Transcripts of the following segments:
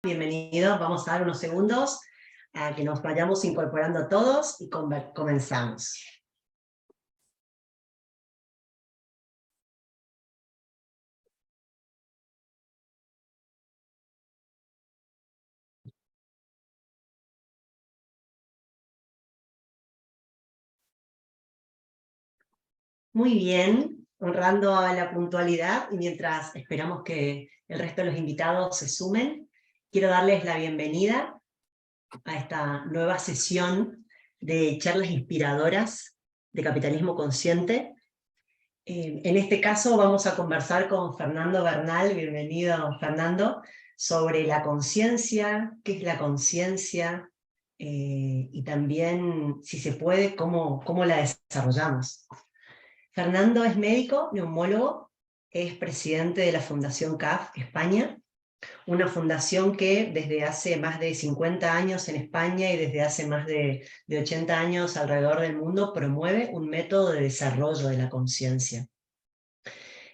Bienvenidos, vamos a dar unos segundos a que nos vayamos incorporando todos y comenzamos. Muy bien, honrando a la puntualidad y mientras esperamos que el resto de los invitados se sumen, quiero darles la bienvenida a esta nueva sesión de charlas inspiradoras de capitalismo consciente. En este caso vamos a conversar con Fernando Bernal, bienvenido Fernando, sobre la conciencia, qué es la conciencia, y también, si se puede, cómo la desarrollamos. Fernando es médico, neumólogo, es presidente de la Fundación CAF España, una fundación que desde hace más de 50 años en España y desde hace más de 80 años alrededor del mundo promueve un método de desarrollo de la conciencia.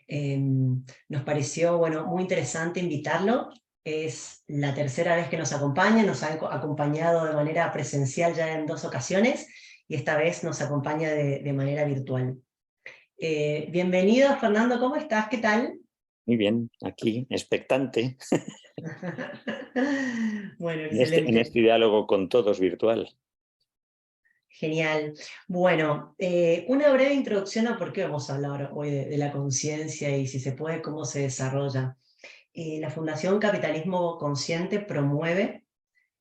Nos pareció muy interesante invitarlo. Es la tercera vez que nos acompaña, nos ha acompañado de manera presencial ya en 2 ocasiones y esta vez nos acompaña de manera virtual. Bienvenido Fernando, ¿cómo estás? ¿Qué tal? Muy bien, aquí, expectante. Bueno, en excelente. este diálogo con todos virtual. Genial. Bueno, una breve introducción a por qué vamos a hablar hoy de la conciencia y si se puede, cómo se desarrolla. La Fundación Capitalismo Consciente promueve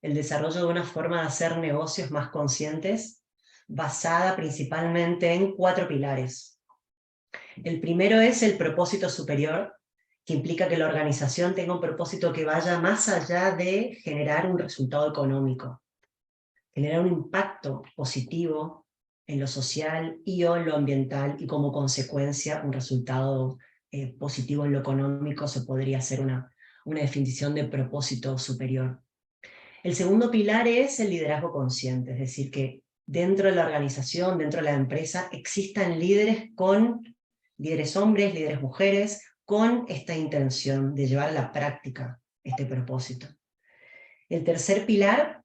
el desarrollo de una forma de hacer negocios más conscientes, basada principalmente en 4 pilares. El primero es el propósito superior, que implica que la organización tenga un propósito que vaya más allá de generar un resultado económico, generar un impacto positivo en lo social y o en lo ambiental, y como consecuencia un resultado positivo en lo económico. Se podría hacer una definición de propósito superior. El segundo pilar es el liderazgo consciente, es decir, que dentro de la organización, dentro de la empresa, existan líderes hombres, líderes mujeres, con esta intención de llevar a la práctica este propósito. El tercer pilar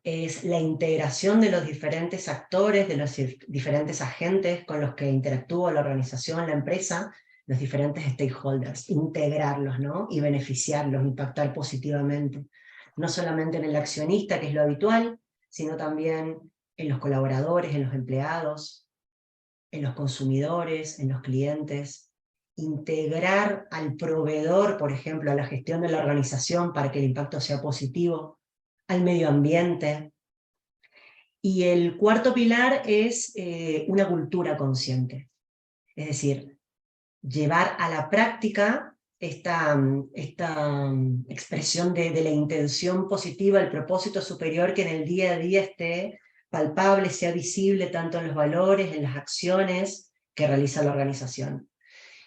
es la integración de los diferentes actores, de los diferentes agentes con los que interactúa la organización, la empresa, los diferentes stakeholders, integrarlos, ¿no? Y beneficiarlos, impactar positivamente, no solamente en el accionista, que es lo habitual, sino también en los colaboradores, en los empleados, en los consumidores, en los clientes, integrar al proveedor, por ejemplo, a la gestión de la organización para que el impacto sea positivo, al medio ambiente. Y el cuarto pilar es una cultura consciente, es decir, llevar a la práctica esta expresión de la intención positiva, el propósito superior, que en el día a día esté palpable, sea visible tanto en los valores, en las acciones que realiza la organización.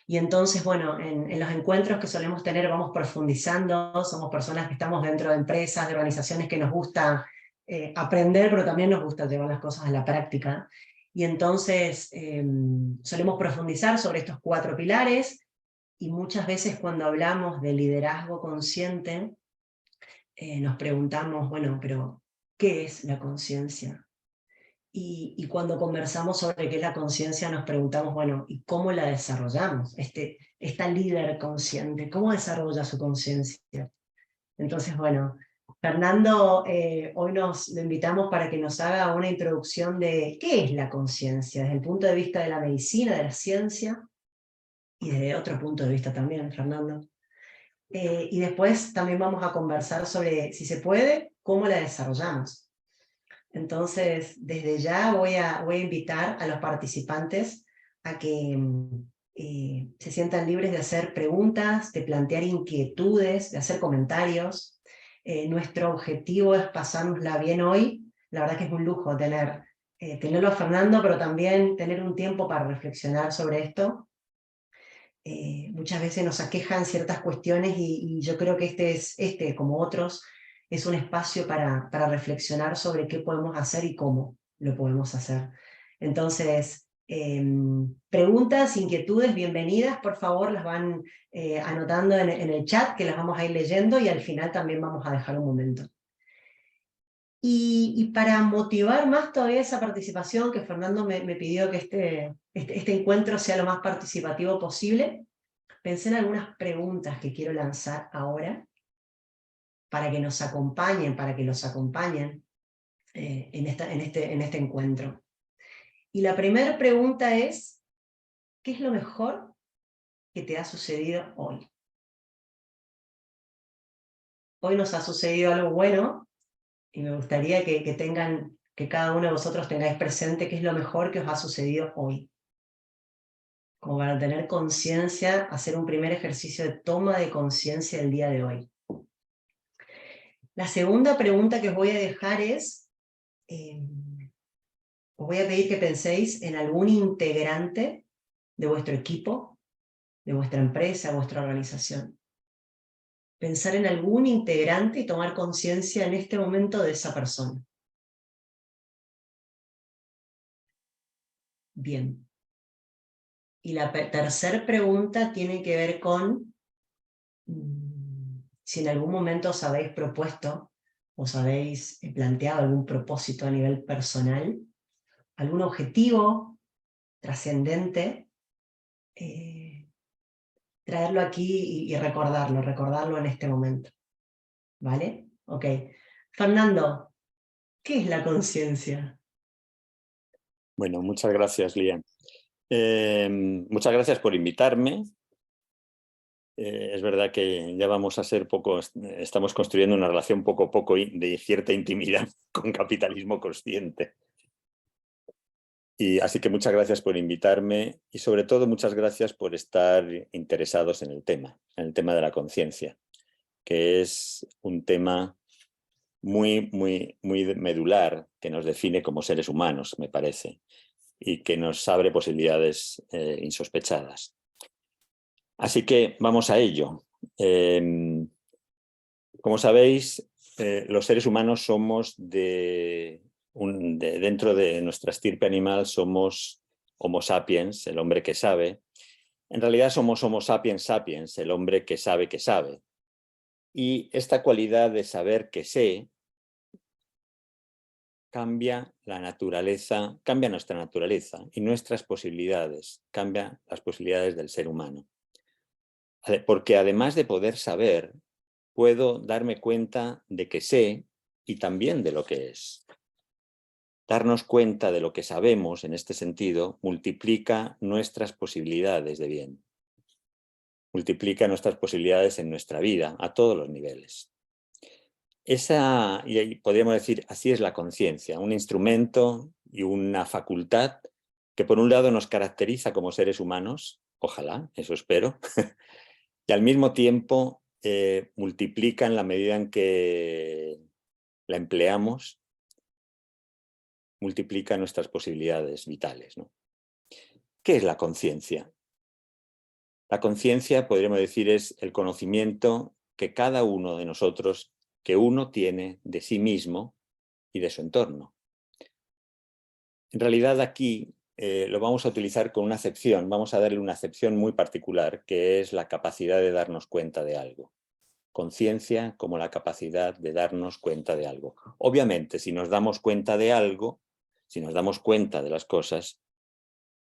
Y entonces, bueno, en los encuentros que solemos tener vamos profundizando, somos personas que estamos dentro de empresas, de organizaciones que nos gusta aprender, pero también nos gusta llevar las cosas a la práctica. Y entonces solemos profundizar sobre estos 4 pilares, y muchas veces cuando hablamos de liderazgo consciente, nos preguntamos, bueno, pero ¿qué es la conciencia? Y cuando conversamos sobre qué es la conciencia, nos preguntamos, bueno, ¿y cómo la desarrollamos? Esta líder consciente, ¿cómo desarrolla su conciencia? Entonces, bueno, Fernando, hoy lo invitamos para que nos haga una introducción de qué es la conciencia, desde el punto de vista de la medicina, de la ciencia, y desde otro punto de vista también, Fernando. Y después también vamos a conversar sobre, si se puede, cómo la desarrollamos. Entonces, desde ya voy a invitar a los participantes a que se sientan libres de hacer preguntas, de plantear inquietudes, de hacer comentarios. Nuestro objetivo es pasárnosla bien hoy. La verdad que es un lujo tenerlo a Fernando, pero también tener un tiempo para reflexionar sobre esto. Muchas veces nos aquejan ciertas cuestiones y yo creo que este, como otros, es un espacio para reflexionar sobre qué podemos hacer y cómo lo podemos hacer. Entonces, Preguntas, inquietudes, bienvenidas, por favor, las van anotando en el chat, que las vamos a ir leyendo, y al final también vamos a dejar un momento. Y para motivar más todavía esa participación, que Fernando me pidió que este encuentro sea lo más participativo posible, pensé en algunas preguntas que quiero lanzar ahora, para que nos acompañen, para que los acompañen en este encuentro. Y la primera pregunta es, ¿qué es lo mejor que te ha sucedido hoy? Hoy nos ha sucedido algo bueno, y me gustaría que cada uno de vosotros tengáis presente qué es lo mejor que os ha sucedido hoy. Como para tener conciencia, hacer un primer ejercicio de toma de conciencia del día de hoy. La segunda pregunta que os voy a dejar es, os voy a pedir que penséis en algún integrante de vuestro equipo, de vuestra empresa, vuestra organización. Pensar en algún integrante y tomar conciencia en este momento de esa persona. Bien. Y la tercera pregunta tiene que ver con si en algún momento os habéis propuesto, os habéis planteado algún propósito a nivel personal, algún objetivo trascendente, traerlo aquí y recordarlo en este momento. ¿Vale? Ok. Fernando, ¿qué es la conciencia? Bueno, muchas gracias, Lian. Muchas gracias por invitarme. Es verdad que ya vamos a ser estamos construyendo una relación poco a poco de cierta intimidad con capitalismo consciente. Y así que muchas gracias por invitarme y sobre todo muchas gracias por estar interesados en el tema de la conciencia, que es un tema muy medular que nos define como seres humanos, me parece, y que nos abre posibilidades insospechadas. Así que vamos a ello. Como sabéis, los seres humanos somos dentro de nuestra estirpe animal somos Homo sapiens, el hombre que sabe. En realidad somos Homo sapiens sapiens, el hombre que sabe que sabe. Y esta cualidad de saber que sé cambia la naturaleza, cambia nuestra naturaleza y nuestras posibilidades, cambia las posibilidades del ser humano. Porque además de poder saber, puedo darme cuenta de que sé y también de lo que es. Darnos cuenta de lo que sabemos en este sentido multiplica nuestras posibilidades de bien. Multiplica nuestras posibilidades en nuestra vida a todos los niveles. Y podríamos decir, así es la conciencia, un instrumento y una facultad que por un lado nos caracteriza como seres humanos, ojalá, eso espero, y al mismo tiempo multiplica en la medida en que la empleamos, multiplica nuestras posibilidades vitales, ¿no? ¿Qué es la conciencia? La conciencia, podríamos decir, es el conocimiento que cada uno de nosotros, que uno tiene de sí mismo y de su entorno. En realidad aquí lo vamos a utilizar con una acepción, vamos a darle una acepción muy particular, que es la capacidad de darnos cuenta de algo. Conciencia como la capacidad de darnos cuenta de algo. Obviamente, si nos damos cuenta de algo, si nos damos cuenta de las cosas,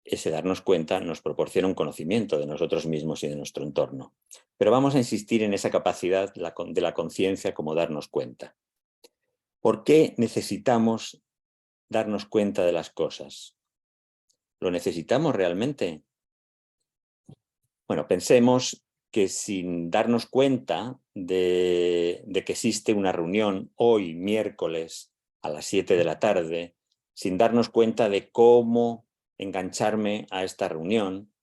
ese darnos cuenta nos proporciona un conocimiento de nosotros mismos y de nuestro entorno. Pero vamos a insistir en esa capacidad de la conciencia como darnos cuenta. ¿Por qué necesitamos darnos cuenta de las cosas? ¿Lo necesitamos realmente? Bueno, pensemos que sin darnos cuenta de que existe una reunión hoy, miércoles, a las 7 de la tarde, sin darnos cuenta de cómo engancharme a esta reunión,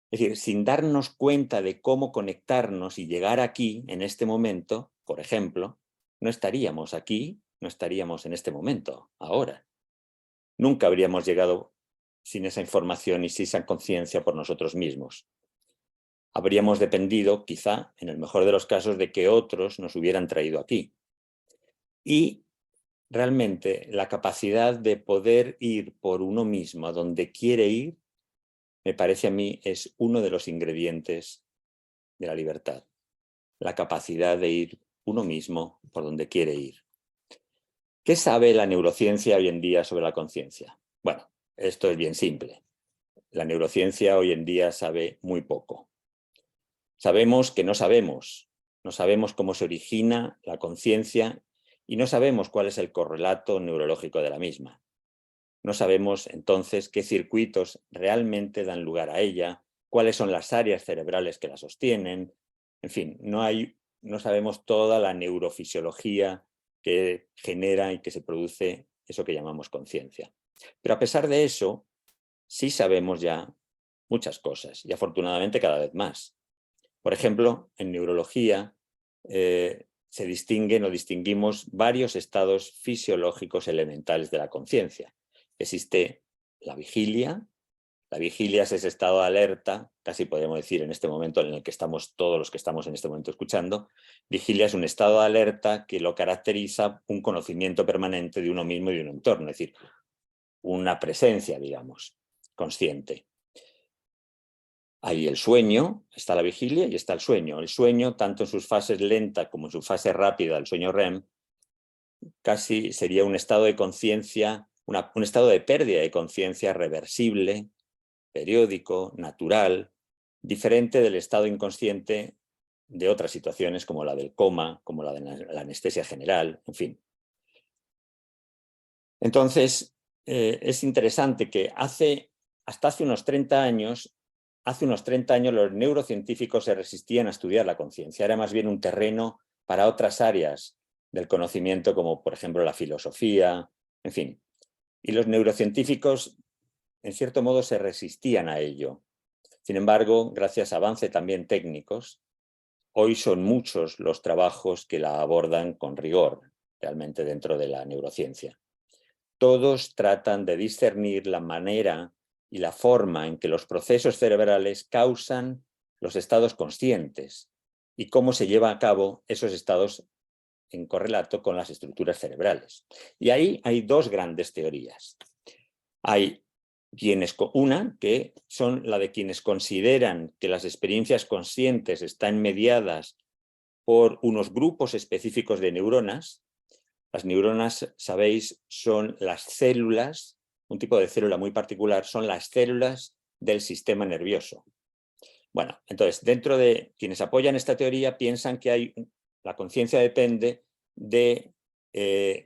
es decir, sin darnos cuenta de cómo conectarnos y llegar aquí, en este momento, por ejemplo, no estaríamos aquí, no estaríamos en este momento, ahora. Nunca habríamos llegado sin esa información y sin esa conciencia por nosotros mismos. Habríamos dependido, quizá, en el mejor de los casos, de que otros nos hubieran traído aquí. Y realmente la capacidad de poder ir por uno mismo a donde quiere ir me parece a mí, es uno de los ingredientes de la libertad. La capacidad de ir uno mismo por donde quiere ir. ¿Qué sabe la neurociencia hoy en día sobre la conciencia? Bueno, esto es bien simple. La neurociencia hoy en día sabe muy poco. Sabemos que no sabemos cómo se origina la conciencia y no sabemos cuál es el correlato neurológico de la misma. No sabemos entonces qué circuitos realmente dan lugar a ella, cuáles son las áreas cerebrales que la sostienen. En fin, no sabemos toda la neurofisiología que genera y que se produce eso que llamamos conciencia. Pero a pesar de eso, sí sabemos ya muchas cosas y afortunadamente cada vez más. Por ejemplo, en neurología se distinguimos varios estados fisiológicos elementales de la conciencia. Existe la vigilia. La vigilia es ese estado de alerta, casi podemos decir en este momento en el que estamos todos los que estamos en este momento escuchando. Vigilia es un estado de alerta que lo caracteriza un conocimiento permanente de uno mismo y de un entorno, es decir, una presencia, digamos, consciente. Hay el sueño, está la vigilia y está el sueño. El sueño, tanto en sus fases lentas como en su fase rápida, el sueño REM, casi sería un estado de conciencia, un estado de pérdida de conciencia reversible, periódico, natural, diferente del estado inconsciente de otras situaciones como la del coma, como la de la anestesia general, en fin. Entonces, es interesante que hasta hace unos 30 años los neurocientíficos se resistían a estudiar la conciencia. Era más bien un terreno para otras áreas del conocimiento, como por ejemplo la filosofía, en fin. Y los neurocientíficos, en cierto modo, se resistían a ello. Sin embargo, gracias a avances también técnicos, hoy son muchos los trabajos que la abordan con rigor, realmente dentro de la neurociencia. Todos tratan de discernir la manera y la forma en que los procesos cerebrales causan los estados conscientes y cómo se llevan a cabo esos estados en correlato con las estructuras cerebrales. Y ahí hay dos grandes teorías. Hay una que son la de quienes consideran que las experiencias conscientes están mediadas por unos grupos específicos de neuronas. Las neuronas, sabéis, son las células, un tipo de célula muy particular, son las células del sistema nervioso. Bueno, entonces, dentro de quienes apoyan esta teoría piensan que la conciencia depende de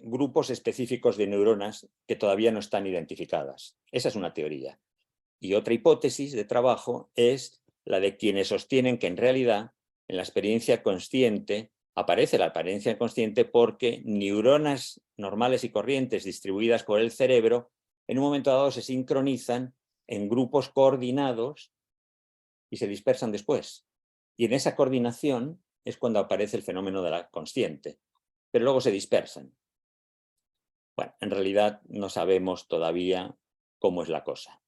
grupos específicos de neuronas que todavía no están identificadas. Esa es una teoría. Y otra hipótesis de trabajo es la de quienes sostienen que en realidad en la experiencia consciente aparece la experiencia consciente porque neuronas normales y corrientes distribuidas por el cerebro en un momento dado se sincronizan en grupos coordinados y se dispersan después. Y en esa coordinación es cuando aparece el fenómeno de la consciente, pero luego se dispersan. Bueno, en realidad no sabemos todavía cómo es la cosa.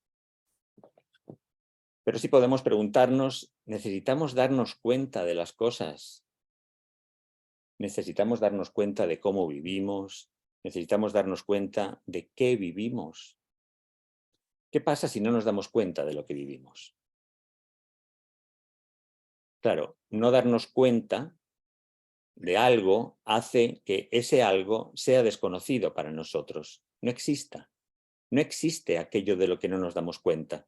Pero sí podemos preguntarnos, ¿necesitamos darnos cuenta de las cosas? ¿Necesitamos darnos cuenta de cómo vivimos? ¿Necesitamos darnos cuenta de qué vivimos? ¿Qué pasa si no nos damos cuenta de lo que vivimos? Claro, no darnos cuenta de algo hace que ese algo sea desconocido para nosotros. No exista. No existe aquello de lo que no nos damos cuenta.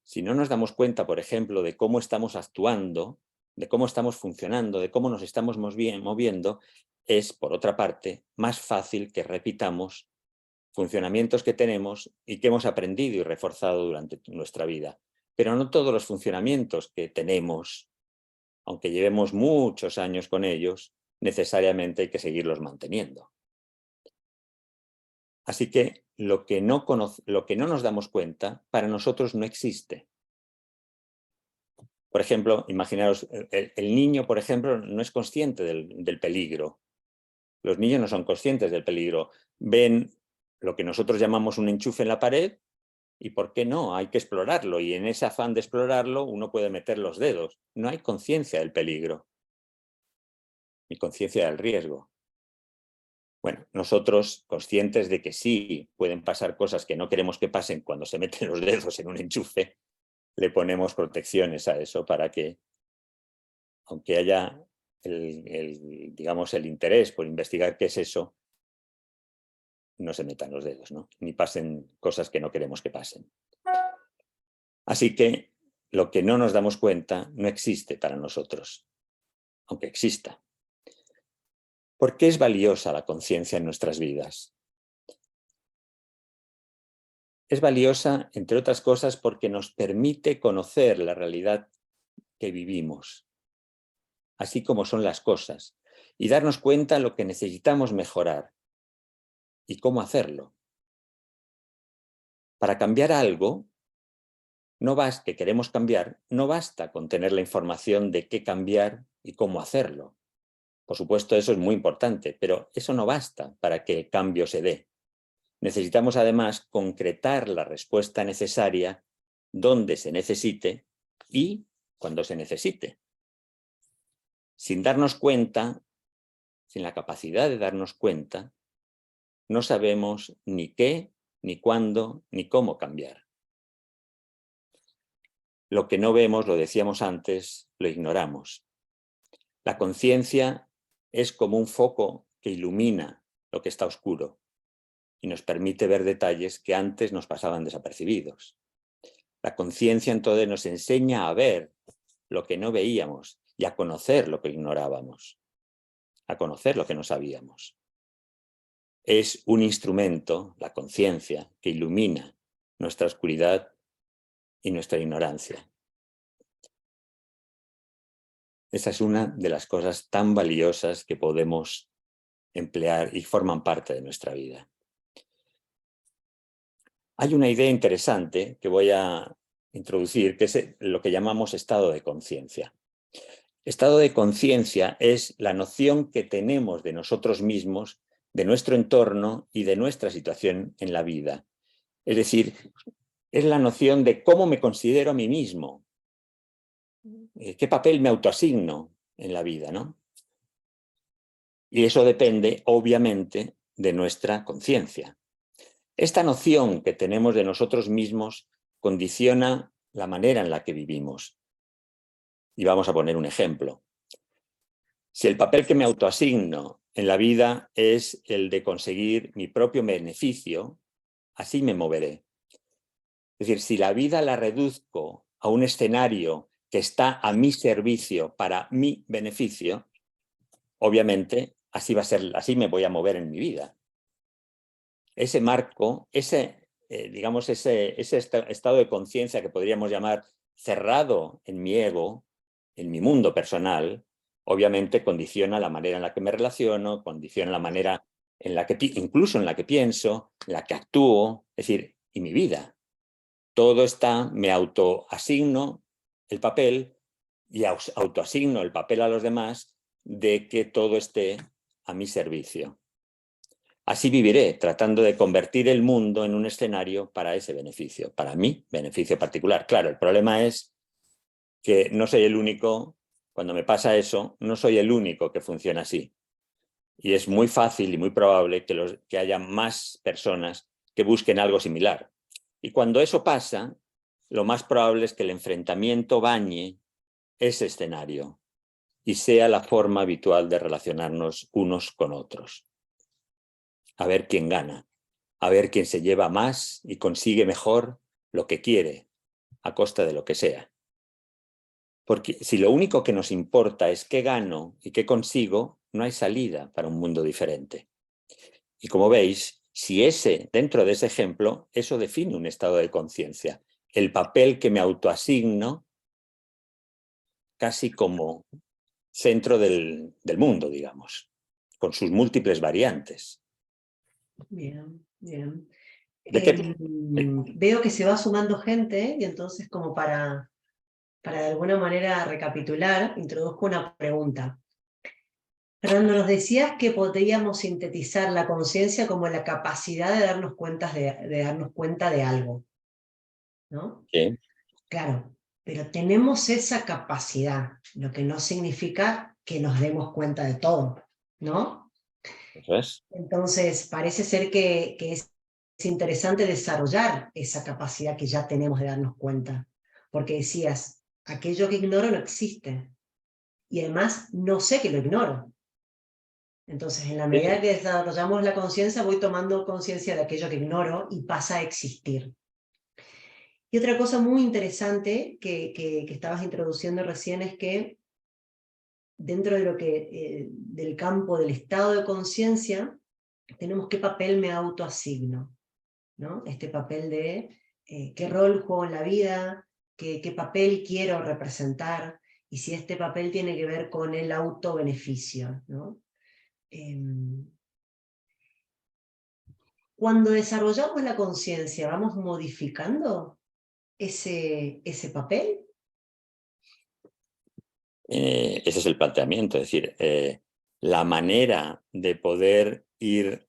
Si no nos damos cuenta, por ejemplo, de cómo estamos actuando, de cómo estamos funcionando, de cómo nos estamos moviendo, es, por otra parte, más fácil que repitamos funcionamientos que tenemos y que hemos aprendido y reforzado durante nuestra vida. Pero no todos los funcionamientos que tenemos, aunque llevemos muchos años con ellos, necesariamente hay que seguirlos manteniendo. Así que lo que no nos damos cuenta, para nosotros no existe. Por ejemplo, imaginaos, el niño, por ejemplo, no es consciente del peligro. Los niños no son conscientes del peligro. Ven lo que nosotros llamamos un enchufe en la pared y ¿por qué no? Hay que explorarlo y en ese afán de explorarlo uno puede meter los dedos. No hay conciencia del peligro ni conciencia del riesgo. Bueno, nosotros, conscientes de que sí pueden pasar cosas que no queremos que pasen cuando se meten los dedos en un enchufe, le ponemos protecciones a eso para que, aunque haya digamos, el interés por investigar qué es eso, no se metan los dedos, ¿no? Ni pasen cosas que no queremos que pasen. Así que lo que no nos damos cuenta no existe para nosotros, aunque exista. ¿Por qué es valiosa la conciencia en nuestras vidas? Es valiosa, entre otras cosas, porque nos permite conocer la realidad que vivimos, así como son las cosas, y darnos cuenta de lo que necesitamos mejorar y cómo hacerlo. Para cambiar algo, que queremos cambiar, no basta con tener la información de qué cambiar y cómo hacerlo. Por supuesto, eso es muy importante, pero eso no basta para que el cambio se dé. Necesitamos además concretar la respuesta necesaria donde se necesite y cuando se necesite. Sin darnos cuenta, sin la capacidad de darnos cuenta, no sabemos ni qué, ni cuándo, ni cómo cambiar. Lo que no vemos, lo decíamos antes, lo ignoramos. La conciencia es como un foco que ilumina lo que está oscuro y nos permite ver detalles que antes nos pasaban desapercibidos. La conciencia entonces nos enseña a ver lo que no veíamos y a conocer lo que ignorábamos, a conocer lo que no sabíamos. Es un instrumento, la conciencia, que ilumina nuestra oscuridad y nuestra ignorancia. Esa es una de las cosas tan valiosas que podemos emplear y forman parte de nuestra vida. Hay una idea interesante que voy a introducir, que es lo que llamamos estado de conciencia. Estado de conciencia es la noción que tenemos de nosotros mismos, de nuestro entorno y de nuestra situación en la vida. Es decir, es la noción de cómo me considero a mí mismo, qué papel me autoasigno en la vida, ¿no? Y eso depende, obviamente, de nuestra conciencia. Esta noción que tenemos de nosotros mismos condiciona la manera en la que vivimos. Y vamos a poner un ejemplo. Si el papel que me autoasigno en la vida es el de conseguir mi propio beneficio, así me moveré. Es decir, si la vida la reduzco a un escenario que está a mi servicio para mi beneficio, obviamente así va a ser, así me voy a mover en mi vida. Ese marco, digamos, ese estado de conciencia que podríamos llamar cerrado en mi ego, en mi mundo personal, obviamente condiciona la manera en la que me relaciono, condiciona la manera en la que, incluso en la que pienso, en la que actúo, es decir, y mi vida. Todo está, me autoasigno el papel y autoasigno el papel a los demás de que todo esté a mi servicio. Así viviré, tratando de convertir el mundo en un escenario para ese beneficio, para mi beneficio particular. Claro, el problema es que no soy el único, cuando me pasa eso, no soy el único que funciona así. Y es muy fácil y muy probable que haya más personas que busquen algo similar. Y cuando eso pasa, lo más probable es que el enfrentamiento bañe ese escenario y sea la forma habitual de relacionarnos unos con otros. A ver quién gana, a ver quién se lleva más y consigue mejor lo que quiere, a costa de lo que sea. Porque si lo único que nos importa es qué gano y qué consigo, no hay salida para un mundo diferente. Y como veis, si dentro de ese ejemplo, eso define un estado de conciencia, el papel que me autoasigno casi como centro del mundo, digamos, con sus múltiples variantes. Bien, bien. ¿De qué? Veo que se va sumando gente y entonces como para de alguna manera recapitular, introduzco una pregunta. Fernando, nos decías que podríamos sintetizar la conciencia como la capacidad de darnos cuenta de algo, ¿no? Sí. Claro, pero tenemos esa capacidad, lo que no significa que nos demos cuenta de todo, ¿no? Eso es. Entonces, parece ser que es interesante desarrollar esa capacidad que ya tenemos de darnos cuenta, porque decías, aquello que ignoro no existe, y además no sé que lo ignoro. Entonces, en la medida que desarrollamos la conciencia, voy tomando conciencia de aquello que ignoro y pasa a existir. Y otra cosa muy interesante que estabas introduciendo recién es que dentro de lo que, del campo del estado de conciencia, tenemos qué papel me autoasigno, ¿no? Este papel de qué rol juego en la vida, qué papel quiero representar, y si este papel tiene que ver con el autobeneficio, ¿no? Cuando desarrollamos la conciencia, ¿vamos modificando ese papel? Ese es el planteamiento, es decir, la manera de poder ir,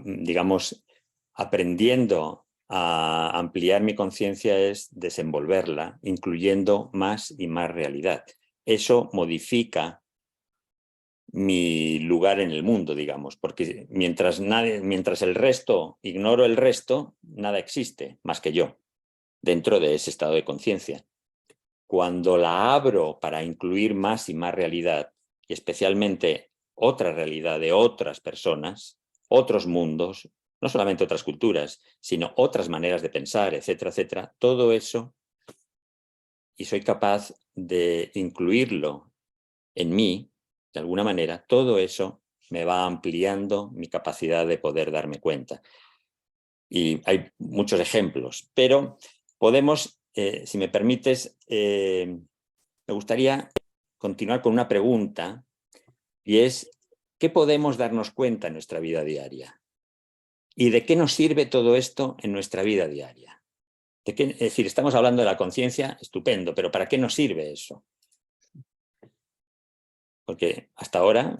digamos, aprendiendo a ampliar mi conciencia es desenvolverla, incluyendo más y más realidad. Eso modifica mi lugar en el mundo, digamos, porque mientras el resto, ignoro el resto, nada existe más que yo dentro de ese estado de conciencia. Cuando la abro para incluir más y más realidad, y especialmente otra realidad de otras personas, otros mundos, no solamente otras culturas, sino otras maneras de pensar, etcétera, etcétera, todo eso, y soy capaz de incluirlo en mí, de alguna manera, todo eso me va ampliando mi capacidad de poder darme cuenta. Y hay muchos ejemplos, pero podemos, si me permites, me gustaría continuar con una pregunta, y es, ¿qué podemos darnos cuenta en nuestra vida diaria? ¿Y de qué nos sirve todo esto en nuestra vida diaria? Es decir, estamos hablando de la conciencia, estupendo, pero ¿para qué nos sirve eso? Porque hasta ahora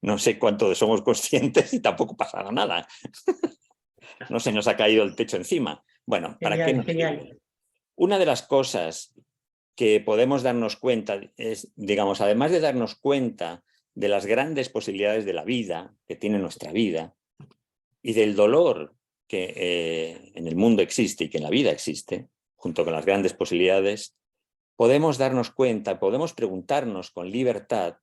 no sé cuánto somos conscientes y tampoco pasará nada. No se nos ha caído el techo encima. Bueno, ¿para qué Genial, nos genial. sirve? Una de las cosas que podemos darnos cuenta es, digamos, además de darnos cuenta de las grandes posibilidades de la vida, que tiene nuestra vida, y del dolor que en el mundo existe y que en la vida existe, junto con las grandes posibilidades, podemos darnos cuenta, podemos preguntarnos con libertad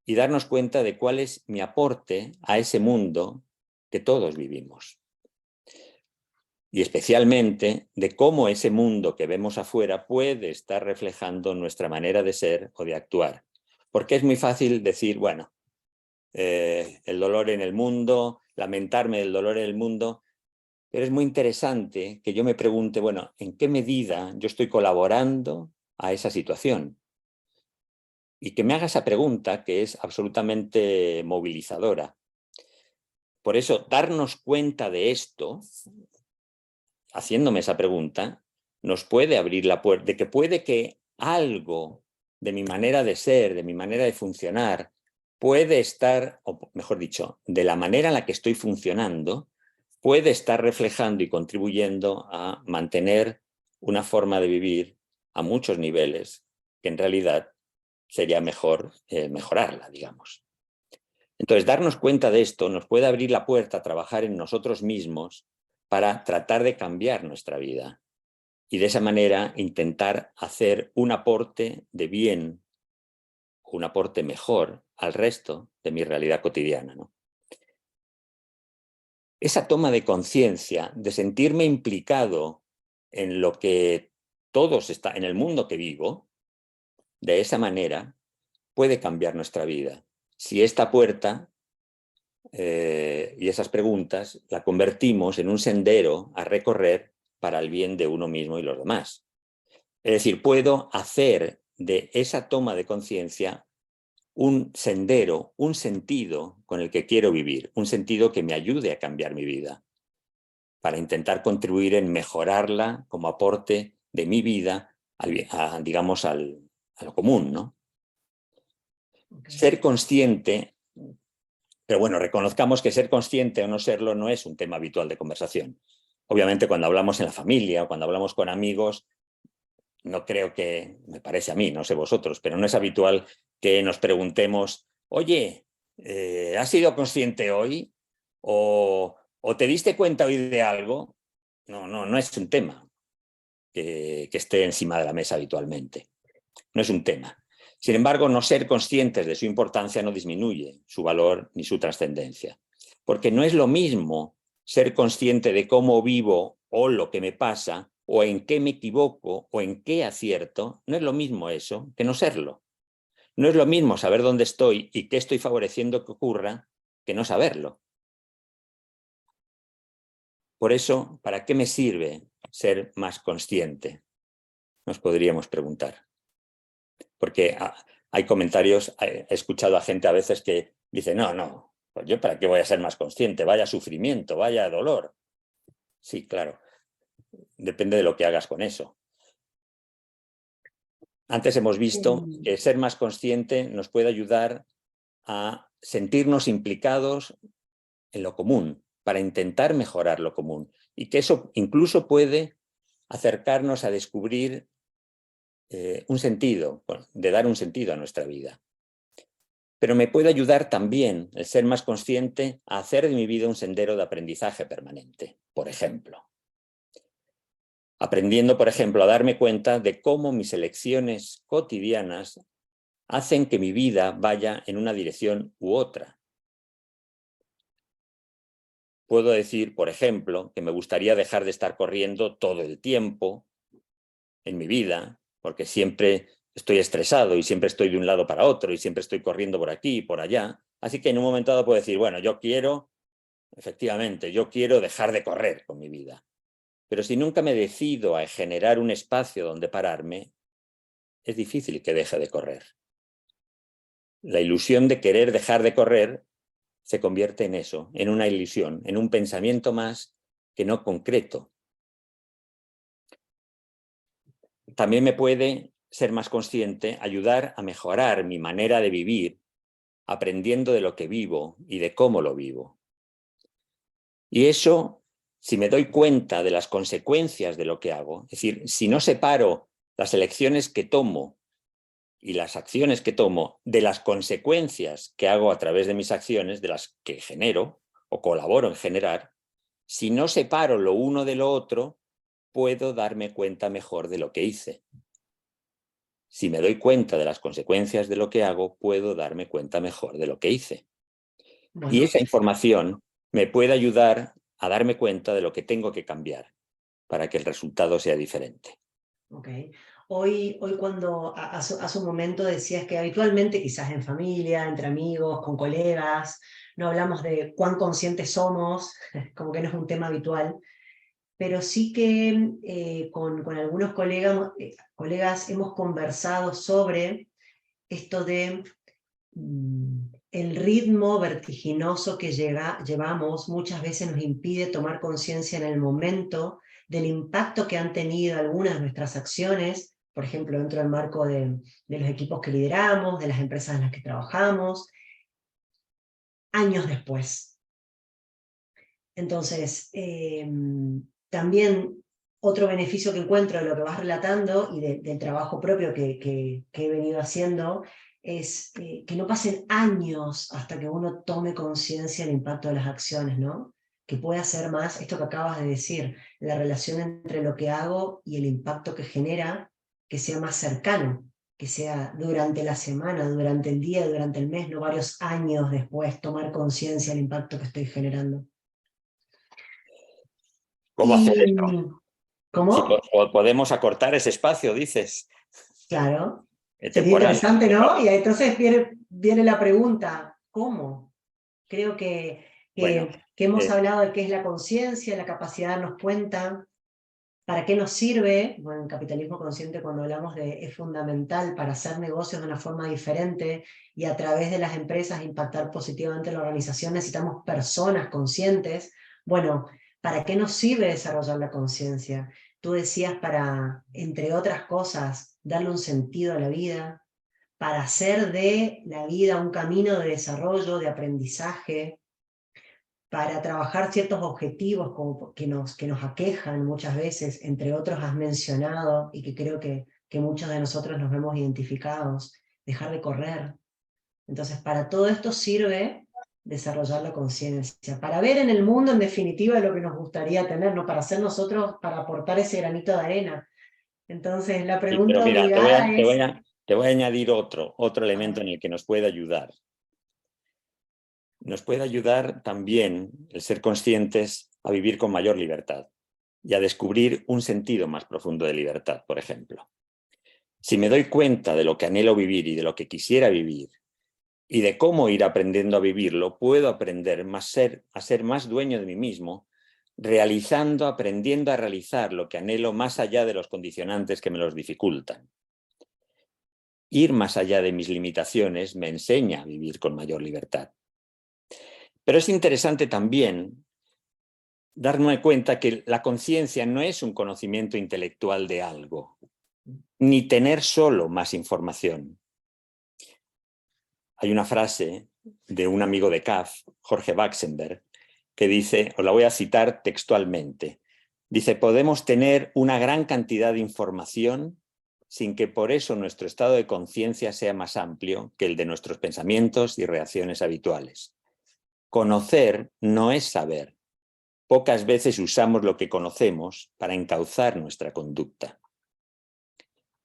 y darnos cuenta de cuál es mi aporte a ese mundo que todos vivimos. Y especialmente de cómo ese mundo que vemos afuera puede estar reflejando nuestra manera de ser o de actuar. Porque es muy fácil decir, bueno, el dolor en el mundo, lamentarme del dolor en el mundo, pero es muy interesante que yo me pregunte, bueno, ¿en qué medida yo estoy colaborando a esa situación? Y que me haga esa pregunta que es absolutamente movilizadora. Por eso, darnos cuenta de esto, haciéndome esa pregunta, nos puede abrir la puerta de que puede que algo de mi manera de ser, de mi manera de funcionar, puede estar, o mejor dicho, de la manera en la que estoy funcionando, puede estar reflejando y contribuyendo a mantener una forma de vivir a muchos niveles que en realidad sería mejor mejorarla, digamos. Entonces, darnos cuenta de esto nos puede abrir la puerta a trabajar en nosotros mismos para tratar de cambiar nuestra vida y de esa manera intentar hacer un aporte de bien, un aporte mejor al resto de mi realidad cotidiana, ¿no? Esa toma de conciencia, de sentirme implicado en lo que todos está, en el mundo que vivo, de esa manera, puede cambiar nuestra vida. Si esta puerta y esas preguntas la convertimos en un sendero a recorrer para el bien de uno mismo y los demás. Es decir, puedo hacer de esa toma de conciencia un sendero, un sentido con el que quiero vivir, un sentido que me ayude a cambiar mi vida, para intentar contribuir en mejorarla como aporte de mi vida, digamos, a lo común, ¿no? Okay. Ser consciente, pero bueno, reconozcamos que ser consciente o no serlo no es un tema habitual de conversación. Obviamente, cuando hablamos en la familia o cuando hablamos con amigos, no creo que, me parece a mí, no sé vosotros, pero no es habitual que nos preguntemos oye, ¿has sido consciente hoy? ¿O te diste cuenta hoy de algo? No es un tema que esté encima de la mesa habitualmente. No es un tema. Sin embargo, no ser conscientes de su importancia no disminuye su valor ni su trascendencia. Porque no es lo mismo ser consciente de cómo vivo o lo que me pasa, o en qué me equivoco, o en qué acierto. No es lo mismo eso que no serlo. No es lo mismo saber dónde estoy y qué estoy favoreciendo que ocurra que no saberlo. Por eso, ¿para qué me sirve ser más consciente? Nos podríamos preguntar. Porque hay comentarios, he escuchado a gente a veces que dice, no, pues yo para qué voy a ser más consciente, vaya sufrimiento, vaya dolor. Sí, claro, depende de lo que hagas con eso. Antes hemos visto que ser más consciente nos puede ayudar a sentirnos implicados en lo común, para intentar mejorar lo común, y que eso incluso puede acercarnos a descubrir un sentido, de dar un sentido a nuestra vida. Pero me puede ayudar también el ser más consciente a hacer de mi vida un sendero de aprendizaje permanente, por ejemplo. Aprendiendo, por ejemplo, a darme cuenta de cómo mis elecciones cotidianas hacen que mi vida vaya en una dirección u otra. Puedo decir, por ejemplo, que me gustaría dejar de estar corriendo todo el tiempo en mi vida, porque siempre estoy estresado y siempre estoy de un lado para otro y siempre estoy corriendo por aquí y por allá. Así que en un momento dado puedo decir, bueno, efectivamente, yo quiero dejar de correr con mi vida. Pero si nunca me decido a generar un espacio donde pararme, es difícil que deje de correr. La ilusión de querer dejar de correr se convierte en eso, en una ilusión, en un pensamiento más que no concreto. También me puede ser más consciente, ayudar a mejorar mi manera de vivir, aprendiendo de lo que vivo y de cómo lo vivo. Y eso, si me doy cuenta de las consecuencias de lo que hago, es decir, si no separo las elecciones que tomo y las acciones que tomo de las consecuencias que hago a través de mis acciones, de las que genero o colaboro en generar, si no separo lo uno de lo otro, puedo darme cuenta mejor de lo que hice. Si me doy cuenta de las consecuencias de lo que hago, puedo darme cuenta mejor de lo que hice. Bueno, Y esa información me puede ayudar a darme cuenta de lo que tengo que cambiar para que el resultado sea diferente. Okay. Hoy cuando hace un momento decías que habitualmente, quizás en familia, entre amigos, con colegas, no hablamos de cuán conscientes somos, como que no es un tema habitual, pero sí que con algunos colegas hemos conversado sobre esto de el ritmo vertiginoso que llevamos muchas veces nos impide tomar conciencia en el momento del impacto que han tenido algunas de nuestras acciones, por ejemplo, dentro del marco de los equipos que lideramos, de las empresas en las que trabajamos, años después. Entonces, también otro beneficio que encuentro de lo que vas relatando y del trabajo propio que he venido haciendo es que no pasen años hasta que uno tome conciencia del impacto de las acciones, ¿no? Que pueda ser más, esto que acabas de decir, la relación entre lo que hago y el impacto que genera, que sea más cercano, que sea durante la semana, durante el día, durante el mes, no varios años después, tomar conciencia del impacto que estoy generando. ¿Cómo hacer Y, esto? Si ¿cómo? podemos acortar ese espacio, dices, Claro, sería temporal. interesante, ¿no? Y entonces viene la pregunta, ¿cómo? Creo Bueno, que hemos eh, hablado de qué es la conciencia, la capacidad de darnos cuenta, para qué nos sirve. Bueno, en capitalismo consciente cuando hablamos de es fundamental para hacer negocios de una forma diferente y a través de las empresas impactar positivamente la organización necesitamos personas conscientes. Bueno, ¿para qué nos sirve desarrollar la conciencia? Tú decías para, entre otras cosas, darle un sentido a la vida, para hacer de la vida un camino de desarrollo, de aprendizaje, para trabajar ciertos objetivos como que nos aquejan muchas veces, entre otros has mencionado y que creo que muchos de nosotros nos vemos identificados, dejar de correr. Entonces, para todo esto sirve desarrollar la conciencia, para ver en el mundo en definitiva lo que nos gustaría tener, ¿no? Para hacer nosotros, para aportar ese granito de arena. Entonces, la Sí, pero pregunta mira, obligada es... te voy a añadir otro elemento en el que nos puede ayudar. Nos puede ayudar también el ser conscientes a vivir con mayor libertad y a descubrir un sentido más profundo de libertad, por ejemplo. Si me doy cuenta de lo que anhelo vivir y de lo que quisiera vivir y de cómo ir aprendiendo a vivirlo, puedo aprender a ser más dueño de mí mismo, aprendiendo a realizar lo que anhelo más allá de los condicionantes que me los dificultan. Ir más allá de mis limitaciones me enseña a vivir con mayor libertad. Pero es interesante también darme cuenta que la conciencia no es un conocimiento intelectual de algo, ni tener solo más información. Hay una frase de un amigo de CAF, Jorge Baxenberg, que dice, os la voy a citar textualmente, dice, podemos tener una gran cantidad de información sin que por eso nuestro estado de conciencia sea más amplio que el de nuestros pensamientos y reacciones habituales. Conocer no es saber. Pocas veces usamos lo que conocemos para encauzar nuestra conducta.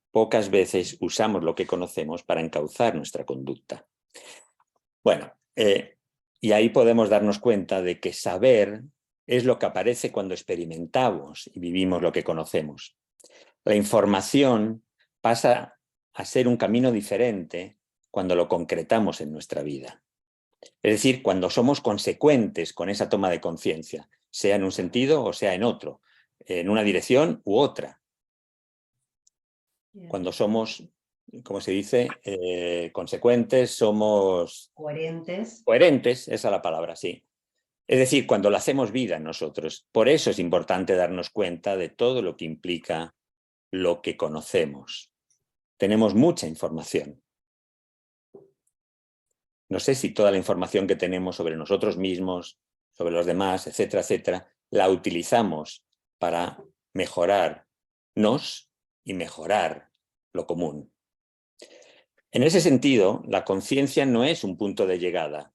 Pocas veces usamos lo que conocemos para encauzar nuestra conducta. Bueno, y ahí podemos darnos cuenta de que saber es lo que aparece cuando experimentamos y vivimos lo que conocemos. La información pasa a ser un camino diferente cuando lo concretamos en nuestra vida. Es decir, cuando somos consecuentes con esa toma de conciencia, sea en un sentido o sea en otro, en una dirección u otra. Bien. Cuando somos, como se dice, consecuentes, somos... Coherentes. Coherentes, esa es la palabra, sí. Es decir, cuando lo hacemos vida en nosotros. Por eso es importante darnos cuenta de todo lo que implica lo que conocemos. Tenemos mucha información. No sé si toda la información que tenemos sobre nosotros mismos, sobre los demás, etcétera, etcétera, la utilizamos para mejorarnos y mejorar lo común. En ese sentido, la conciencia no es un punto de llegada,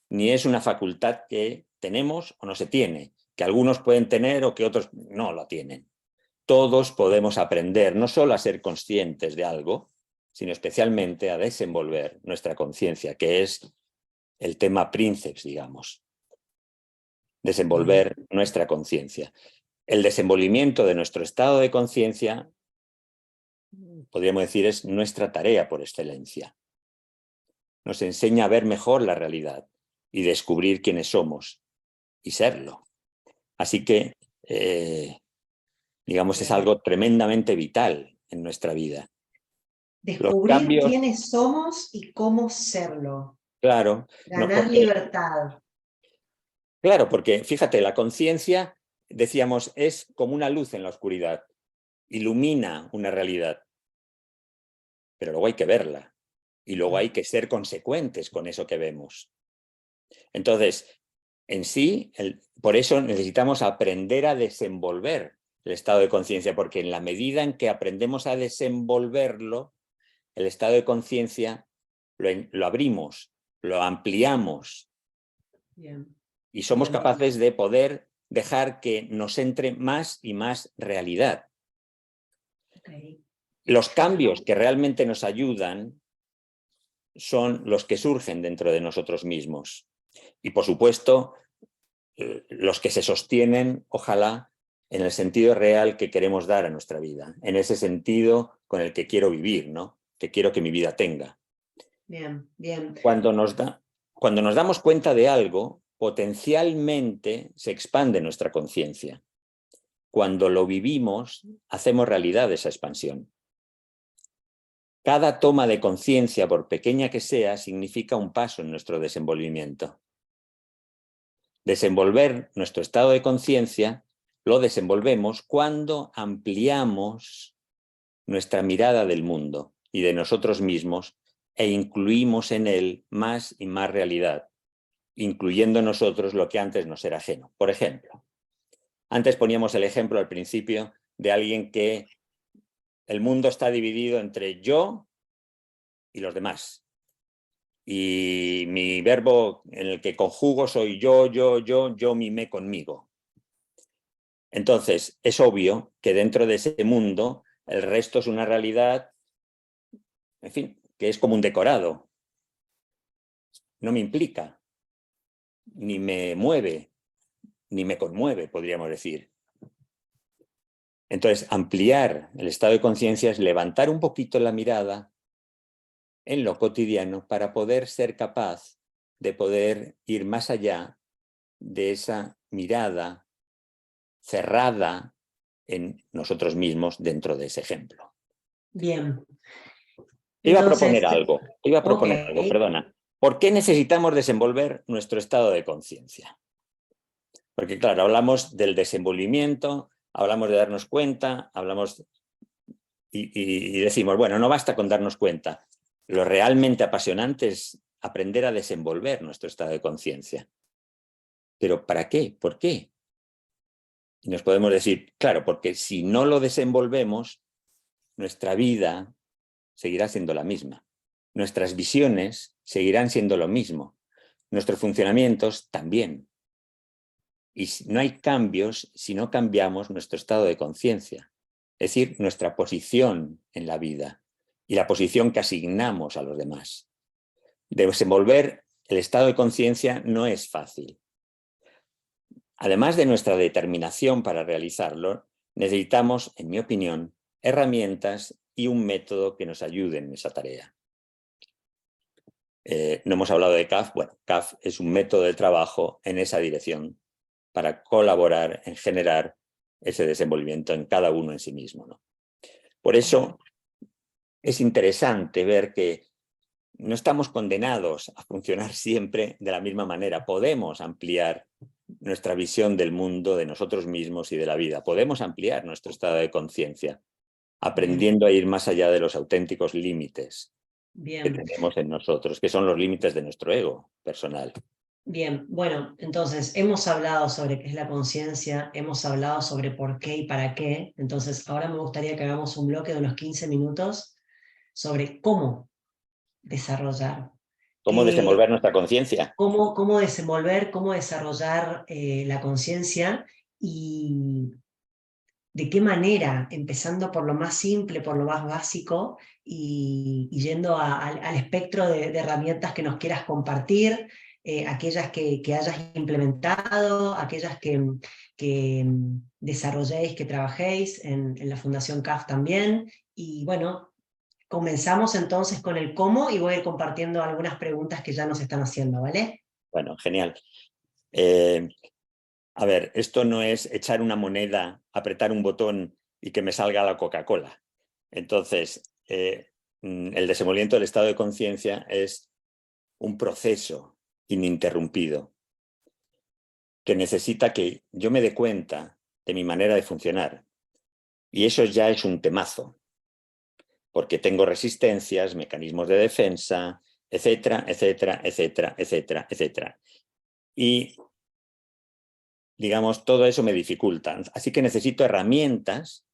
ni es una facultad que tenemos o no se tiene, que algunos pueden tener o que otros no la tienen. Todos podemos aprender no solo a ser conscientes de algo, sino especialmente a desenvolver nuestra conciencia, que es el tema princeps, digamos. Desenvolver nuestra conciencia. El desenvolvimiento de nuestro estado de conciencia, podríamos decir, es nuestra tarea por excelencia. Nos enseña a ver mejor la realidad y descubrir quiénes somos y serlo. Así que, digamos, es algo tremendamente vital en nuestra vida. Los Descubrir cambios, quiénes somos y cómo serlo. claro, no, Ganar libertad. claro, porque fíjate, la conciencia, decíamos, es como una luz en la oscuridad, ilumina una realidad, pero luego hay que verla y luego hay que ser consecuentes con eso que vemos. Entonces, en sí, por eso necesitamos aprender a desenvolver el estado de conciencia, porque en la medida en que aprendemos a desenvolverlo, el estado de conciencia lo abrimos, lo ampliamos. Bien. Y somos Bien. capaces de poder dejar que nos entre más y más realidad. Okay. Los cambios que realmente nos ayudan son los que surgen dentro de nosotros mismos. Y, por supuesto, los que se sostienen, ojalá, en el sentido real que queremos dar a nuestra vida, en ese sentido con el que quiero vivir, ¿no? Que quiero que mi vida tenga. Bien, bien. Cuando nos damos cuenta de algo, potencialmente se expande nuestra conciencia. Cuando lo vivimos, hacemos realidad esa expansión. Cada toma de conciencia, por pequeña que sea, significa un paso en nuestro desenvolvimiento. Desenvolver nuestro estado de conciencia lo desenvolvemos cuando ampliamos nuestra mirada del mundo y de nosotros mismos e incluimos en él más y más realidad, incluyendo en nosotros lo que antes nos era ajeno. Por ejemplo, antes poníamos el ejemplo al principio de alguien que el mundo está dividido entre yo y los demás. y mi verbo en el que conjugo soy yo, mi, me conmigo. Entonces, es obvio que dentro de ese mundo el resto es una realidad, en fin, que es como un decorado. No me implica, ni me mueve, ni me conmueve, podríamos decir. Entonces, ampliar el estado de conciencia es levantar un poquito la mirada en lo cotidiano para poder ser capaz de poder ir más allá de esa mirada cerrada en nosotros mismos dentro de ese ejemplo. Bien. Iba a Entonces, ok, proponer algo, perdona. ¿Por qué necesitamos desenvolver nuestro estado de conciencia? Porque claro, hablamos del desenvolvimiento, hablamos de darnos cuenta, hablamos y decimos, bueno, no basta con darnos cuenta. Lo realmente apasionante es aprender a desenvolver nuestro estado de conciencia. ¿Pero para qué? ¿Por qué? Y nos podemos decir, claro, porque si no lo desenvolvemos, nuestra vida seguirá siendo la misma. Nuestras visiones seguirán siendo lo mismo. Nuestros funcionamientos también. Y no hay cambios si no cambiamos nuestro estado de conciencia, es decir, nuestra posición en la vida y la posición que asignamos a los demás. Desenvolver el estado de conciencia no es fácil. Además de nuestra determinación para realizarlo, necesitamos, en mi opinión, herramientas y un método que nos ayuden en esa tarea. No hemos hablado de CAF. Bueno, CAF es un método de trabajo en esa dirección para colaborar en generar ese desenvolvimiento en cada uno en sí mismo, ¿no? Por eso es interesante ver que no estamos condenados a funcionar siempre de la misma manera. Podemos ampliar nuestra visión del mundo, de nosotros mismos y de la vida. Podemos ampliar nuestro estado de conciencia, aprendiendo a ir más allá de los auténticos límites que tenemos en nosotros, que son los límites de nuestro ego personal. Bien, bueno, entonces hemos hablado sobre qué es la conciencia, hemos hablado sobre por qué y para qué, entonces ahora me gustaría que hagamos un bloque de unos 15 minutos sobre cómo desarrollar, ¿Cómo desenvolver nuestra conciencia? cómo desenvolver, cómo desarrollar la conciencia y de qué manera, empezando por lo más simple, por lo más básico y yendo al espectro de herramientas que nos quieras compartir, aquellas que hayas implementado, aquellas que desarrolléis, que trabajéis en la Fundación CAF también. Y bueno, comenzamos entonces con el cómo y voy a ir compartiendo algunas preguntas que ya nos están haciendo, ¿vale? Bueno, genial. A ver, esto no es echar una moneda, apretar un botón y que me salga la Coca-Cola. Entonces, el desenvolvimiento del estado de conciencia es un proceso ininterrumpido que necesita que yo me dé cuenta de mi manera de funcionar. Y eso ya es un temazo, porque tengo resistencias, mecanismos de defensa, etcétera, etcétera, etcétera, etcétera, etcétera. Y digamos, todo eso me dificulta. Así que necesito herramientas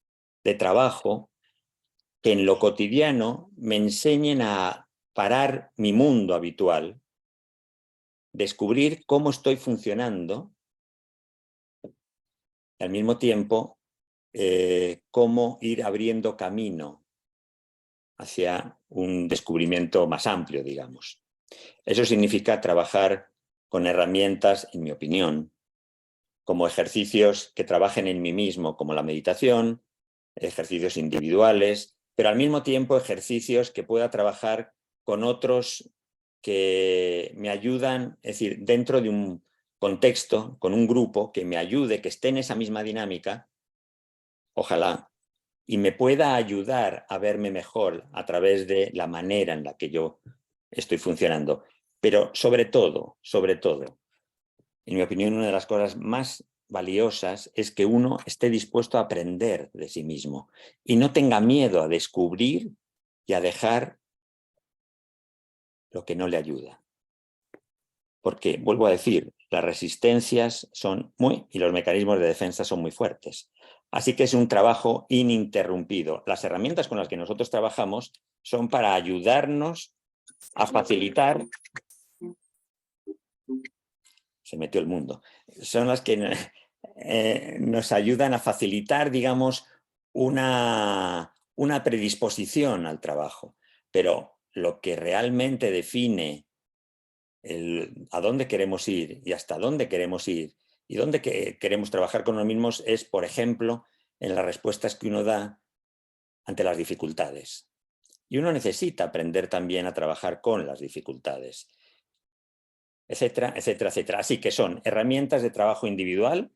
de trabajo que en lo cotidiano me enseñen a parar mi mundo habitual, descubrir cómo estoy funcionando y al mismo tiempo cómo ir abriendo camino hacia un descubrimiento más amplio, digamos. Eso significa trabajar con herramientas, en mi opinión, como ejercicios que trabajen en mí mismo, como la meditación, ejercicios individuales, pero al mismo tiempo ejercicios que pueda trabajar con otros que me ayudan, es decir, dentro de un contexto, con un grupo que me ayude, que esté en esa misma dinámica, ojalá, y me pueda ayudar a verme mejor a través de la manera en la que yo estoy funcionando. Pero sobre todo, en mi opinión, una de las cosas más valiosas es que uno esté dispuesto a aprender de sí mismo y no tenga miedo a descubrir y a dejar lo que no le ayuda. Porque, vuelvo a decir, las resistencias son y los mecanismos de defensa son muy fuertes. Así que es un trabajo ininterrumpido. Las herramientas con las que nosotros trabajamos son para ayudarnos a facilitar, se metió el mundo, son las que nos ayudan a facilitar, digamos, una predisposición al trabajo. Pero lo que realmente define a dónde queremos ir y hasta dónde queremos ir y dónde queremos trabajar con los mismos es, por ejemplo, en las respuestas que uno da ante las dificultades. Y uno necesita aprender también a trabajar con las dificultades, etcétera, etcétera, etcétera. Así que son herramientas de trabajo individual.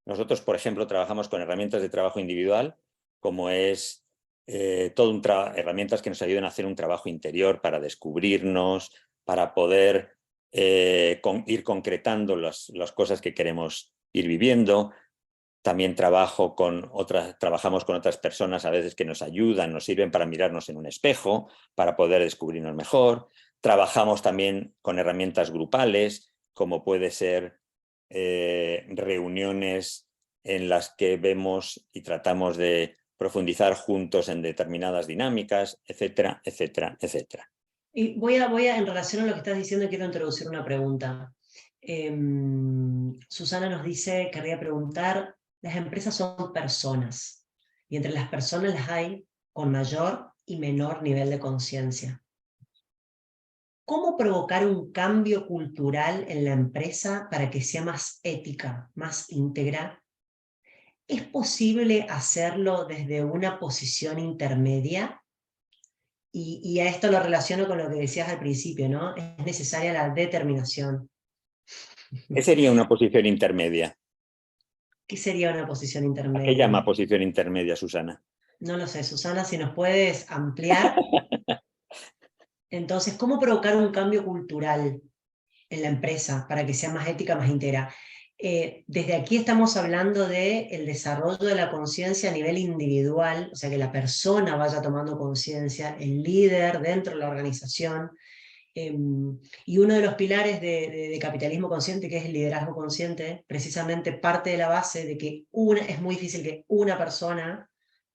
Nosotros, por ejemplo, trabajamos con herramientas de trabajo individual, como es herramientas que nos ayudan a hacer un trabajo interior para descubrirnos, para poder ir concretando las cosas que queremos ir viviendo. También trabajamos con otras personas a veces que nos ayudan, nos sirven para mirarnos en un espejo, para poder descubrirnos mejor. Trabajamos también con herramientas grupales, como puede ser reuniones en las que vemos y tratamos de profundizar juntos en determinadas dinámicas, etcétera, etcétera, etcétera. Y en relación a lo que estás diciendo, quiero introducir una pregunta. Susana nos dice, querría preguntar, las empresas son personas, y entre las personas las hay con mayor y menor nivel de conciencia. ¿Cómo provocar un cambio cultural en la empresa para que sea más ética, más íntegra? ¿Es posible hacerlo desde una posición intermedia? Y a esto lo relaciono con lo que decías al principio, ¿no? Es necesaria la determinación. ¿Qué sería una posición intermedia? ¿Qué sería una posición ¿A qué intermedia? llama posición intermedia, Susana? No lo sé, Susana, si nos puedes ampliar. Entonces, ¿cómo provocar un cambio cultural en la empresa para que sea más ética, más íntegra? Desde aquí estamos hablando del desarrollo de la conciencia a nivel individual, o sea, que la persona vaya tomando conciencia, el líder dentro de la organización. Y uno de los pilares de capitalismo consciente, que es el liderazgo consciente, precisamente parte de la base de que es muy difícil que una persona,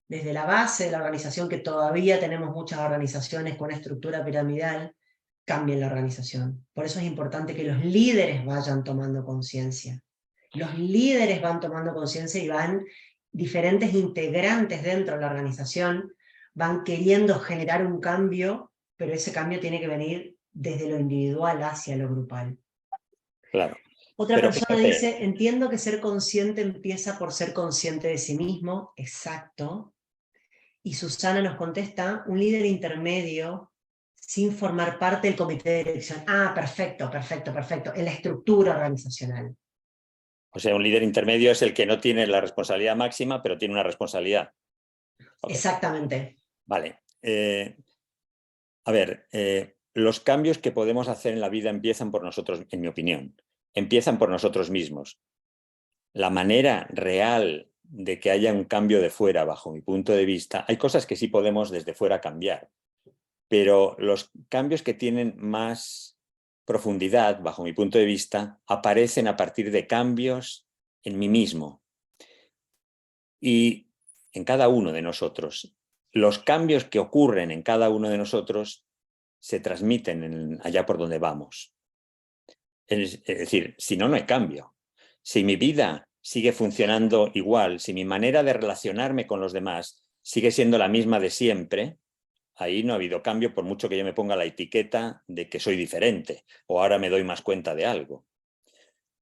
desde la base de la organización, que todavía tenemos muchas organizaciones con estructura piramidal, cambien la organización. Por eso es importante que los líderes vayan tomando conciencia. Los líderes van tomando conciencia y van diferentes integrantes dentro de la organización, van queriendo generar un cambio, pero ese cambio tiene que venir desde lo individual hacia lo grupal. Claro. Otra Pero persona fíjate, dice, entiendo que ser consciente empieza por ser consciente de sí mismo, exacto. Y Susana nos contesta, un líder intermedio sin formar parte del comité de dirección. Ah, perfecto, perfecto, perfecto. En la estructura organizacional. o sea, un líder intermedio es el que no tiene la responsabilidad máxima, pero tiene una responsabilidad. Okay. Exactamente. Vale. A ver, los cambios que podemos hacer en la vida empiezan por nosotros, en mi opinión. Empiezan por nosotros mismos. La manera real de que haya un cambio de fuera, bajo mi punto de vista, hay cosas que sí podemos desde fuera cambiar, pero los cambios que tienen más profundidad, bajo mi punto de vista, aparecen a partir de cambios en mí mismo y en cada uno de nosotros. Los cambios que ocurren en cada uno de nosotros se transmiten allá por donde vamos. Es decir, si no, no hay cambio. Si mi vida sigue funcionando igual, si mi manera de relacionarme con los demás sigue siendo la misma de siempre, ahí no ha habido cambio por mucho que yo me ponga la etiqueta de que soy diferente o ahora me doy más cuenta de algo.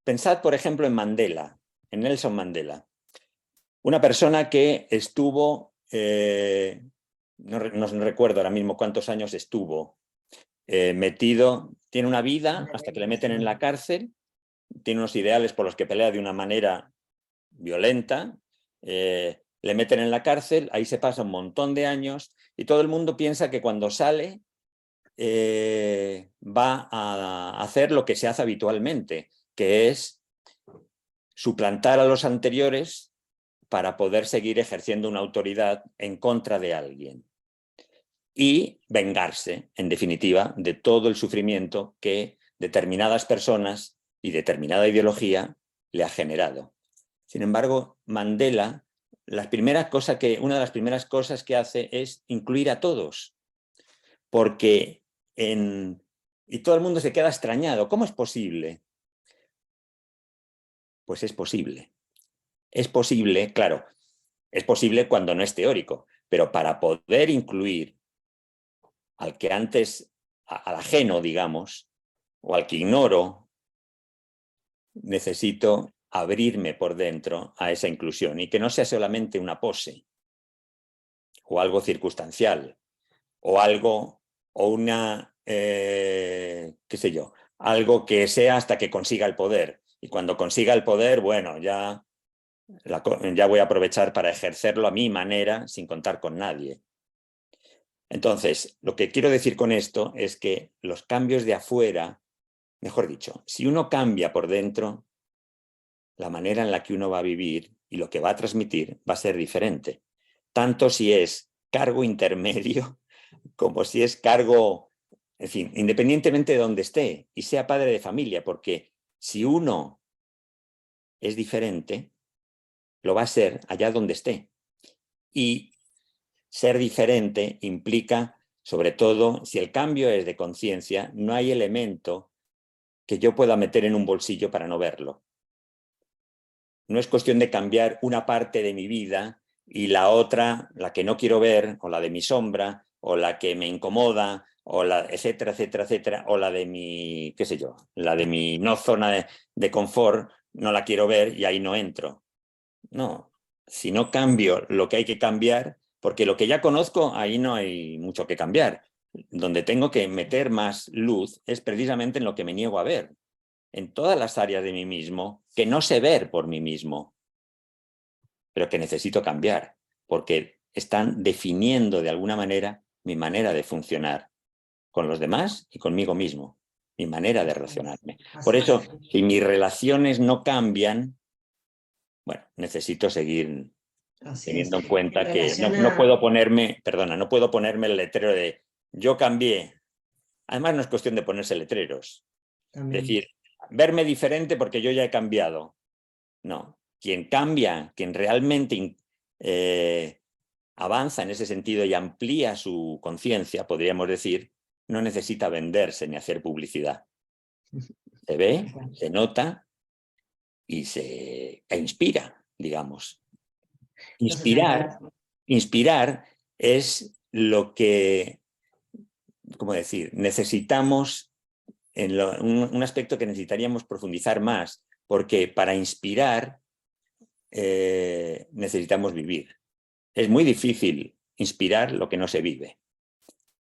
Pensad, por ejemplo, en Mandela, en Nelson Mandela. Una persona que estuvo, no recuerdo ahora mismo cuántos años estuvo, metido, tiene una vida hasta que le meten en la cárcel, tiene unos ideales por los que pelea de una manera violenta, le meten en la cárcel, ahí se pasa un montón de años y todo el mundo piensa que cuando sale va a hacer lo que se hace habitualmente, que es suplantar a los anteriores para poder seguir ejerciendo una autoridad en contra de alguien y vengarse, en definitiva, de todo el sufrimiento que determinadas personas y determinada ideología le ha generado. Sin embargo, Mandela, una de las primeras cosas que hace es incluir a todos, porque y todo el mundo se queda extrañado. ¿Cómo es posible? Pues es posible. Es posible, claro, es posible cuando no es teórico, pero para poder incluir al que antes, al ajeno, digamos, o al que ignoro, necesito abrirme por dentro a esa inclusión y que no sea solamente una pose o algo circunstancial o algo o una, qué sé yo, algo que sea hasta que consiga el poder. Y cuando consiga el poder, bueno, ya voy a aprovechar para ejercerlo a mi manera sin contar con nadie. Entonces, lo que quiero decir con esto es que los cambios de afuera, mejor dicho, si uno cambia por dentro, la manera en la que uno va a vivir y lo que va a transmitir va a ser diferente. Tanto si es cargo intermedio como si es cargo, en fin, independientemente de donde esté y sea padre de familia, porque si uno es diferente, lo va a ser allá donde esté. Y ser diferente implica, sobre todo, si el cambio es de conciencia, no hay elemento que yo pueda meter en un bolsillo para no verlo. No es cuestión de cambiar una parte de mi vida y la otra, la que no quiero ver, o la de mi sombra, o la que me incomoda, o la, etcétera, etcétera, etcétera, o la de mi, qué sé yo, la de mi no zona de confort, no la quiero ver y ahí no entro. No, si no cambio lo que hay que cambiar, porque lo que ya conozco, ahí no hay mucho que cambiar. Donde tengo que meter más luz es precisamente en lo que me niego a ver, en todas las áreas de mí mismo que no sé ver por mí mismo, pero que necesito cambiar, porque están definiendo de alguna manera mi manera de funcionar con los demás y conmigo mismo, mi manera de relacionarme. Por eso, si mis relaciones no cambian, bueno, necesito seguir teniendo en cuenta que no puedo ponerme, perdona, no puedo ponerme el letrero de yo cambié. Además, no es cuestión de ponerse letreros. También. Es decir, verme diferente porque yo ya he cambiado. No, quien cambia, quien realmente avanza en ese sentido y amplía su conciencia, podríamos decir, no necesita venderse ni hacer publicidad. Se ve, se nota y e inspira, digamos. Inspirar es lo que, ¿cómo decir? Necesitamos, un aspecto que necesitaríamos profundizar más, porque para inspirar necesitamos vivir. Es muy difícil inspirar lo que no se vive,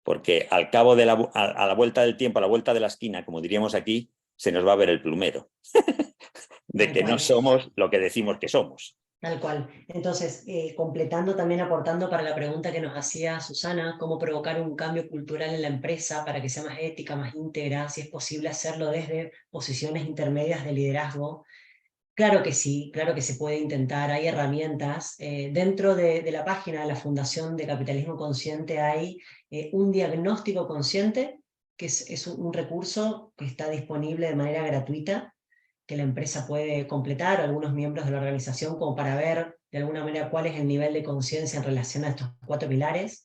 porque al cabo de a la vuelta del tiempo, a la vuelta de la esquina, como diríamos aquí, se nos va a ver el plumero de que no somos lo que decimos que somos. Tal cual. Entonces, completando también, aportando para la pregunta que nos hacía Susana, cómo provocar un cambio cultural en la empresa para que sea más ética, más íntegra, si es posible hacerlo desde posiciones intermedias de liderazgo. Claro que sí, claro que se puede intentar, hay herramientas. Dentro de la página de la Fundación de Capitalismo Consciente hay un diagnóstico consciente, que es un recurso que está disponible de manera gratuita, que la empresa puede completar, algunos miembros de la organización, como para ver de alguna manera cuál es el nivel de conciencia en relación a estos 4 pilares.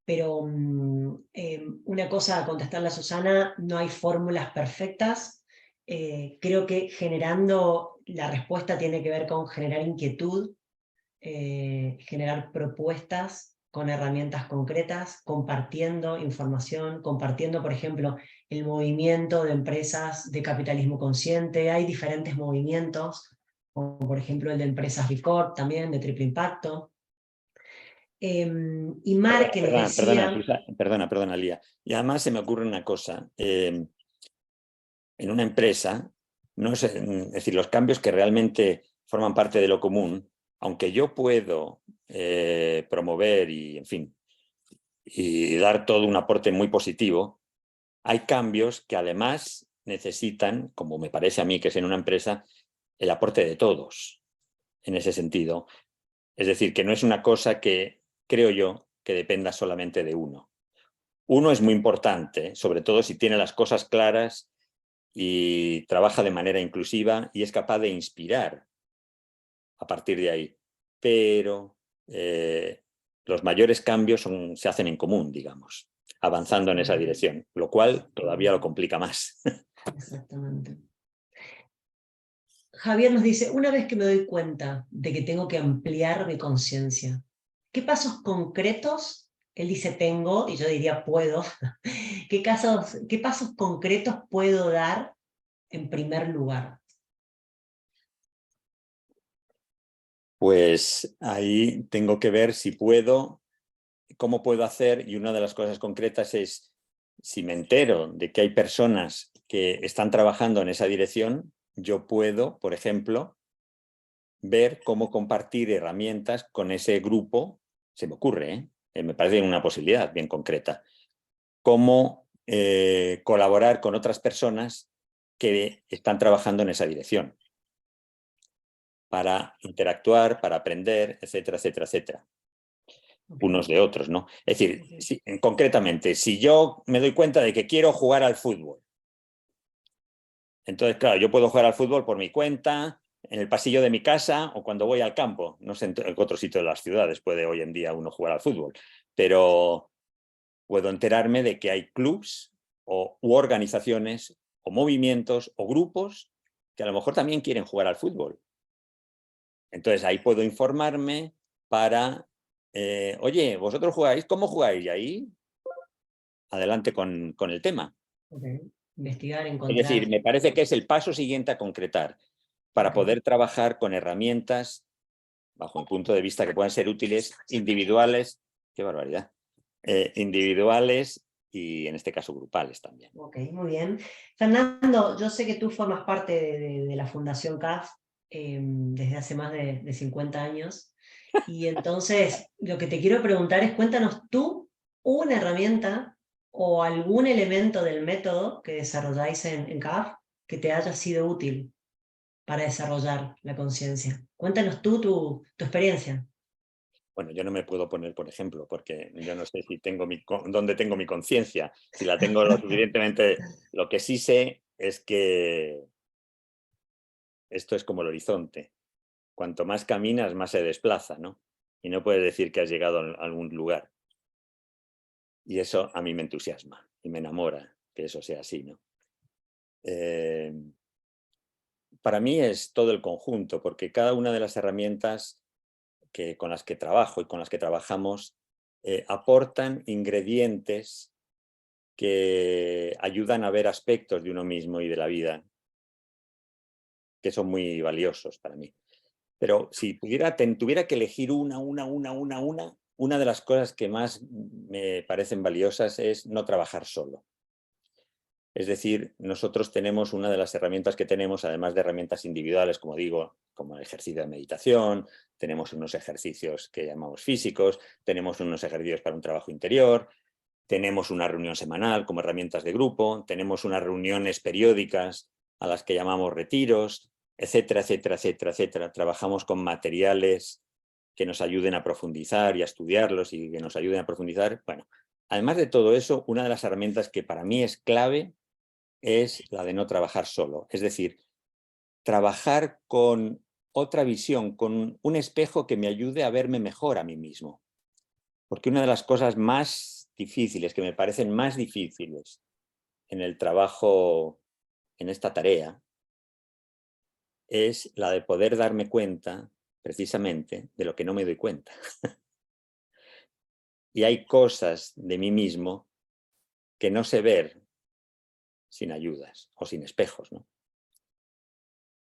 Pero una cosa a contestarle a Susana, no hay fórmulas perfectas. Creo que generando la respuesta tiene que ver con generar inquietud, generar propuestas con herramientas concretas, compartiendo información, compartiendo, por ejemplo, el movimiento de empresas de capitalismo consciente. Hay diferentes movimientos, como por ejemplo el de empresas B Corp, también de triple impacto. Y Mark que les decía... Perdona, Lía. Y además se me ocurre una cosa. En una empresa, no sé, es decir, los cambios que realmente forman parte de lo común, aunque yo puedo promover y, en fin, y dar todo un aporte muy positivo, hay cambios que además necesitan, como me parece a mí que es en una empresa, el aporte de todos, en ese sentido. Es decir, que no es una cosa que, creo yo, que dependa solamente de uno. Uno es muy importante, sobre todo si tiene las cosas claras y trabaja de manera inclusiva y es capaz de inspirar a partir de ahí. Pero los mayores cambios se hacen en común, digamos. avanzando en esa dirección, lo cual todavía lo complica más. Exactamente. Javier nos dice, una vez que me doy cuenta de que tengo que ampliar mi conciencia, ¿qué pasos concretos? Él dice tengo, y yo diría puedo. ¿Qué pasos concretos puedo dar en primer lugar? Pues ahí tengo que ver si puedo, cómo puedo hacer, y una de las cosas concretas es, si me entero de que hay personas que están trabajando en esa dirección, yo puedo, por ejemplo, ver cómo compartir herramientas con ese grupo, se me ocurre, me parece una posibilidad bien concreta, cómo colaborar con otras personas que están trabajando en esa dirección, para interactuar, para aprender, etcétera, etcétera, etcétera. Okay. Unos de otros, ¿no? Es decir, concretamente, si yo me doy cuenta de que quiero jugar al fútbol, entonces, claro, yo puedo jugar al fútbol por mi cuenta, en el pasillo de mi casa o cuando voy al campo. No sé en otro sitio de las ciudades puede hoy en día uno jugar al fútbol, pero puedo enterarme de que hay clubs u organizaciones o movimientos o grupos que a lo mejor también quieren jugar al fútbol. Entonces ahí puedo informarme para, oye, ¿vosotros jugáis? ¿Cómo jugáis? Y ahí adelante con el tema. Okay. Investigar, Es encontrar. decir, me parece que es el paso siguiente a concretar para poder trabajar con herramientas, bajo mi punto de vista, que puedan ser útiles, individuales, qué barbaridad, individuales y en este caso grupales también. Ok, muy bien. Fernando, yo sé que tú formas parte de la Fundación CAF desde hace más de 50 años. Y entonces, lo que te quiero preguntar es, cuéntanos tú una herramienta o algún elemento del método que desarrolláis en CAF que te haya sido útil para desarrollar la conciencia. Cuéntanos tú tu experiencia. Bueno, yo no me puedo poner, por ejemplo, porque yo no sé si tengo dónde tengo mi conciencia, si la tengo lo suficientemente. Lo que sí sé es que esto es como el horizonte. Cuanto más caminas, más se desplaza, ¿no? Y no puedes decir que has llegado a algún lugar. Y eso a mí me entusiasma y me enamora que eso sea así, ¿no? Para mí es todo el conjunto, porque cada una de las herramientas con las que trabajo y con las que trabajamos aportan ingredientes que ayudan a ver aspectos de uno mismo y de la vida que son muy valiosos para mí. Pero si tuviera que elegir una de las cosas que más me parecen valiosas es no trabajar solo. Es decir, nosotros tenemos una de las herramientas que tenemos, además de herramientas individuales, como digo, como el ejercicio de meditación, tenemos unos ejercicios que llamamos físicos, tenemos unos ejercicios para un trabajo interior, tenemos una reunión semanal como herramientas de grupo, tenemos unas reuniones periódicas a las que llamamos retiros, etcétera, etcétera, etcétera, etcétera. Trabajamos con materiales que nos ayuden a profundizar y a estudiarlos y que nos ayuden a profundizar. Bueno, además de todo eso, una de las herramientas que para mí es clave es la de no trabajar solo. Es decir, trabajar con otra visión, con un espejo que me ayude a verme mejor a mí mismo. Porque una de las cosas más difíciles, que me parecen más difíciles en el trabajo, en esta tarea, es la de poder darme cuenta, precisamente, de lo que no me doy cuenta. Y hay cosas de mí mismo que no sé ver sin ayudas o sin espejos, ¿no?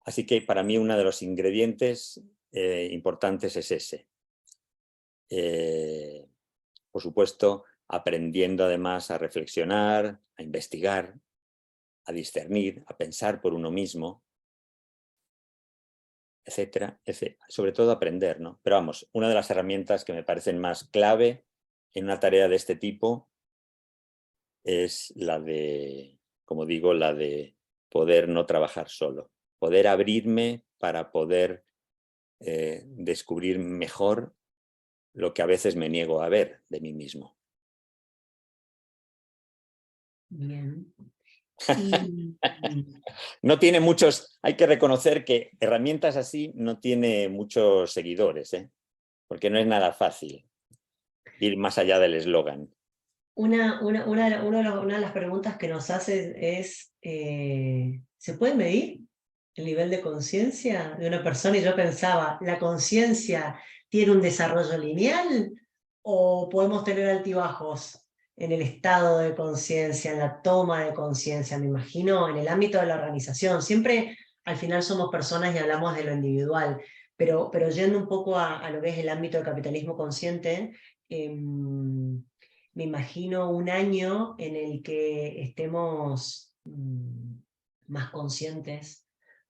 Así que para mí uno de los ingredientes importantes es ese. Por supuesto, aprendiendo además a reflexionar, a investigar, a discernir, a pensar por uno mismo, etcétera, etcétera. Sobre todo aprender, ¿no? Pero vamos, una de las herramientas que me parecen más clave en una tarea de este tipo es la de, como digo, la de poder no trabajar solo, poder abrirme para poder descubrir mejor lo que a veces me niego a ver de mí mismo. Bien. Y, No tiene muchos, hay que reconocer que herramientas así no tiene muchos seguidores, porque no es nada fácil ir más allá del eslogan. Una de las preguntas que nos hace es, ¿se puede medir el nivel de conciencia de una persona? Y yo pensaba, ¿la conciencia tiene un desarrollo lineal o podemos tener altibajos en el estado de conciencia, en la toma de conciencia? Me imagino en el ámbito de la organización. Siempre al final somos personas y hablamos de lo individual, pero yendo un poco a lo que es el ámbito del capitalismo consciente, me imagino un año en el que estemos más conscientes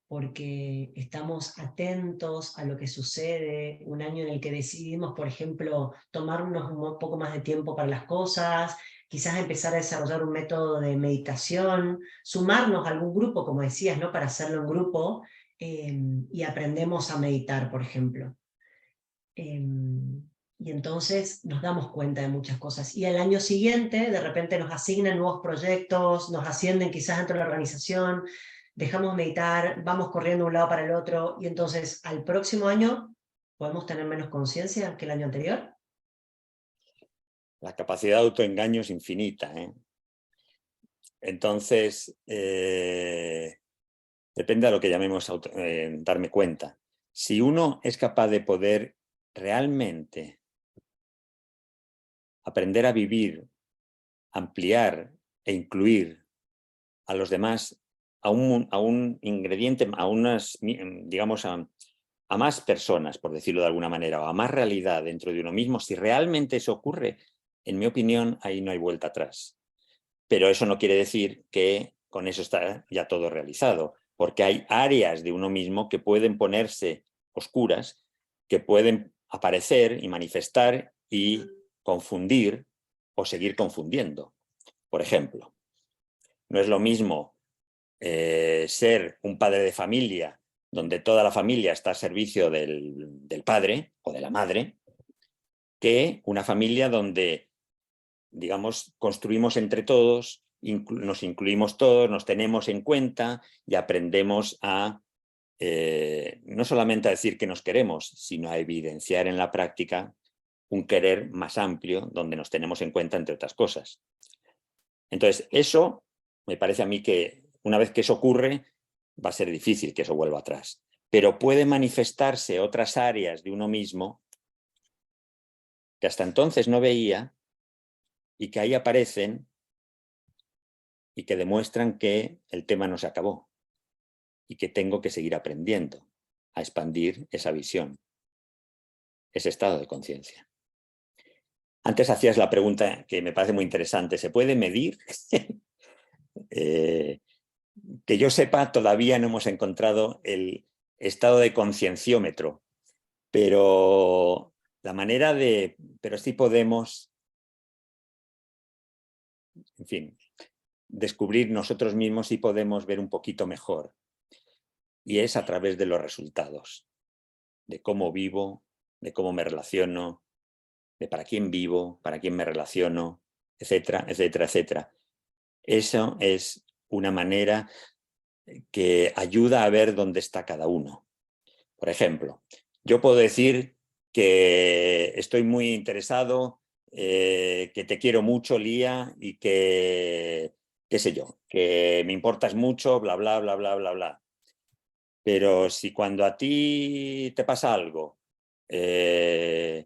porque estamos atentos a lo que sucede, un año en el que decidimos, por ejemplo, tomarnos un poco más de tiempo para las cosas, quizás empezar a desarrollar un método de meditación, sumarnos a algún grupo, como decías, ¿no? Para hacerlo en grupo, y aprendemos a meditar, por ejemplo. Y entonces nos damos cuenta de muchas cosas. Y al año siguiente, de repente nos asignan nuevos proyectos, nos ascienden quizás dentro de la organización, dejamos meditar, vamos corriendo de un lado para el otro, y entonces al próximo año podemos tener menos conciencia que el año anterior. La capacidad de autoengaño es infinita, ¿eh? Entonces, depende de lo que llamemos darme cuenta. Si uno es capaz de poder realmente aprender a vivir, ampliar e incluir a los demás, a un ingrediente, a unas, digamos, a más personas, por decirlo de alguna manera, o a más realidad dentro de uno mismo, si realmente eso ocurre, en mi opinión, ahí no hay vuelta atrás. Pero eso no quiere decir que con eso está ya todo realizado, porque hay áreas de uno mismo que pueden ponerse oscuras, que pueden aparecer y manifestar y confundir o seguir confundiendo. Por ejemplo, no es lo mismo ser un padre de familia donde toda la familia está al servicio del padre o de la madre, que una familia donde, digamos, construimos entre todos, nos incluimos todos, nos tenemos en cuenta y aprendemos a no solamente a decir que nos queremos, sino a evidenciar en la práctica un querer más amplio donde nos tenemos en cuenta, entre otras cosas. Entonces, eso me parece a mí que una vez que eso ocurre, va a ser difícil que eso vuelva atrás. Pero puede manifestarse otras áreas de uno mismo que hasta entonces no veía y que ahí aparecen y que demuestran que el tema no se acabó y que tengo que seguir aprendiendo a expandir esa visión, ese estado de conciencia. Antes hacías la pregunta que me parece muy interesante, ¿se puede medir? Que yo sepa, todavía no hemos encontrado el estado de concienciómetro, pero la manera de... Pero sí podemos, en fin, descubrir nosotros mismos y podemos ver un poquito mejor. Y es a través de los resultados, de cómo vivo, de cómo me relaciono, de para quién vivo, para quién me relaciono, etcétera, etcétera, etcétera. Eso es una manera que ayuda a ver dónde está cada uno. Por ejemplo, yo puedo decir que estoy muy interesado, que te quiero mucho, Lía, y que, qué sé yo, que me importas mucho, bla, bla, bla, bla, bla, bla. Pero si cuando a ti te pasa algo, te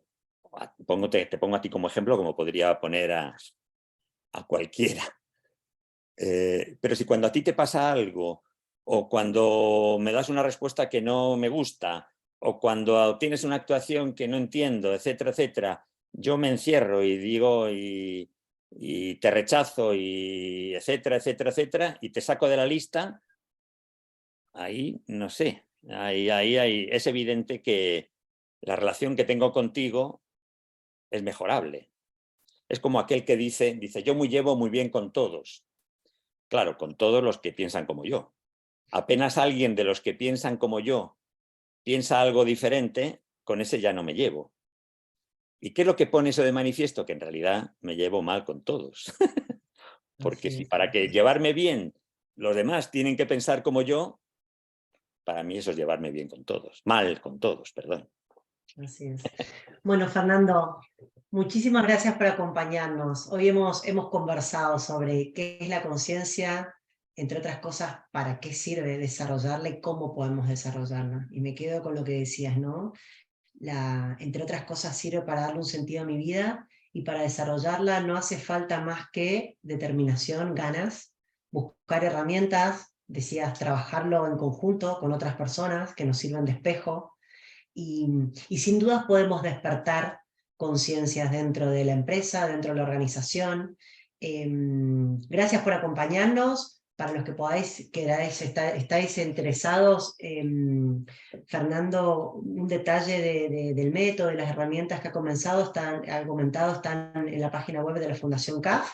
pongo a ti como ejemplo, como podría poner a cualquiera. Pero si cuando a ti te pasa algo, o cuando me das una respuesta que no me gusta, o cuando tienes una actuación que no entiendo, etcétera, etcétera, yo me encierro y digo y te rechazo y etcétera, etcétera, etcétera, y te saco de la lista, ahí no sé, ahí es evidente que la relación que tengo contigo es mejorable. Es como aquel que dice, yo me llevo muy bien con todos. Claro, con todos los que piensan como yo. Apenas alguien de los que piensan como yo piensa algo diferente, con ese ya no me llevo. ¿Y qué es lo que pone eso de manifiesto? Que en realidad me llevo mal con todos. Porque si para que llevarme bien los demás tienen que pensar como yo, para mí eso es llevarme bien con todos. Mal con todos, perdón. Así es. Bueno, Fernando, Muchísimas gracias por acompañarnos. Hoy hemos conversado sobre qué es la conciencia, entre otras cosas, para qué sirve desarrollarla y cómo podemos desarrollarla. Y me quedo con lo que decías, ¿no? Entre otras cosas, sirve para darle un sentido a mi vida y para desarrollarla no hace falta más que determinación, ganas, buscar herramientas, decías, trabajarlo en conjunto con otras personas que nos sirvan de espejo y sin dudas podemos despertar conciencias dentro de la empresa, dentro de la organización. Gracias por acompañarnos. Para los que podáis, estáis interesados, Fernando, un detalle del método, de las herramientas que ha comentado, están en la página web de la Fundación CAF,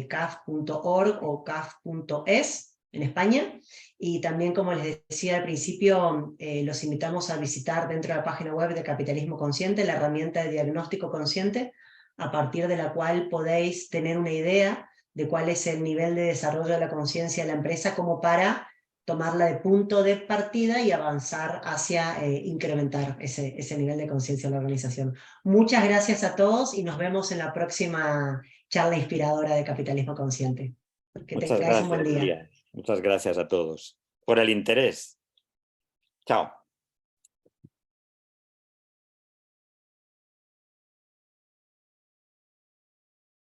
caf.org o caf.es en España. Y también, como les decía al principio, los invitamos a visitar dentro de la página web de Capitalismo Consciente la herramienta de diagnóstico consciente, a partir de la cual podéis tener una idea de cuál es el nivel de desarrollo de la conciencia de la empresa, como para tomarla de punto de partida y avanzar hacia incrementar ese nivel de conciencia de la organización. Muchas gracias a todos y nos vemos en la próxima charla inspiradora de Capitalismo Consciente. Que Muchas tengáis un buen gracias, día. María. Muchas gracias a todos por el interés. Chao.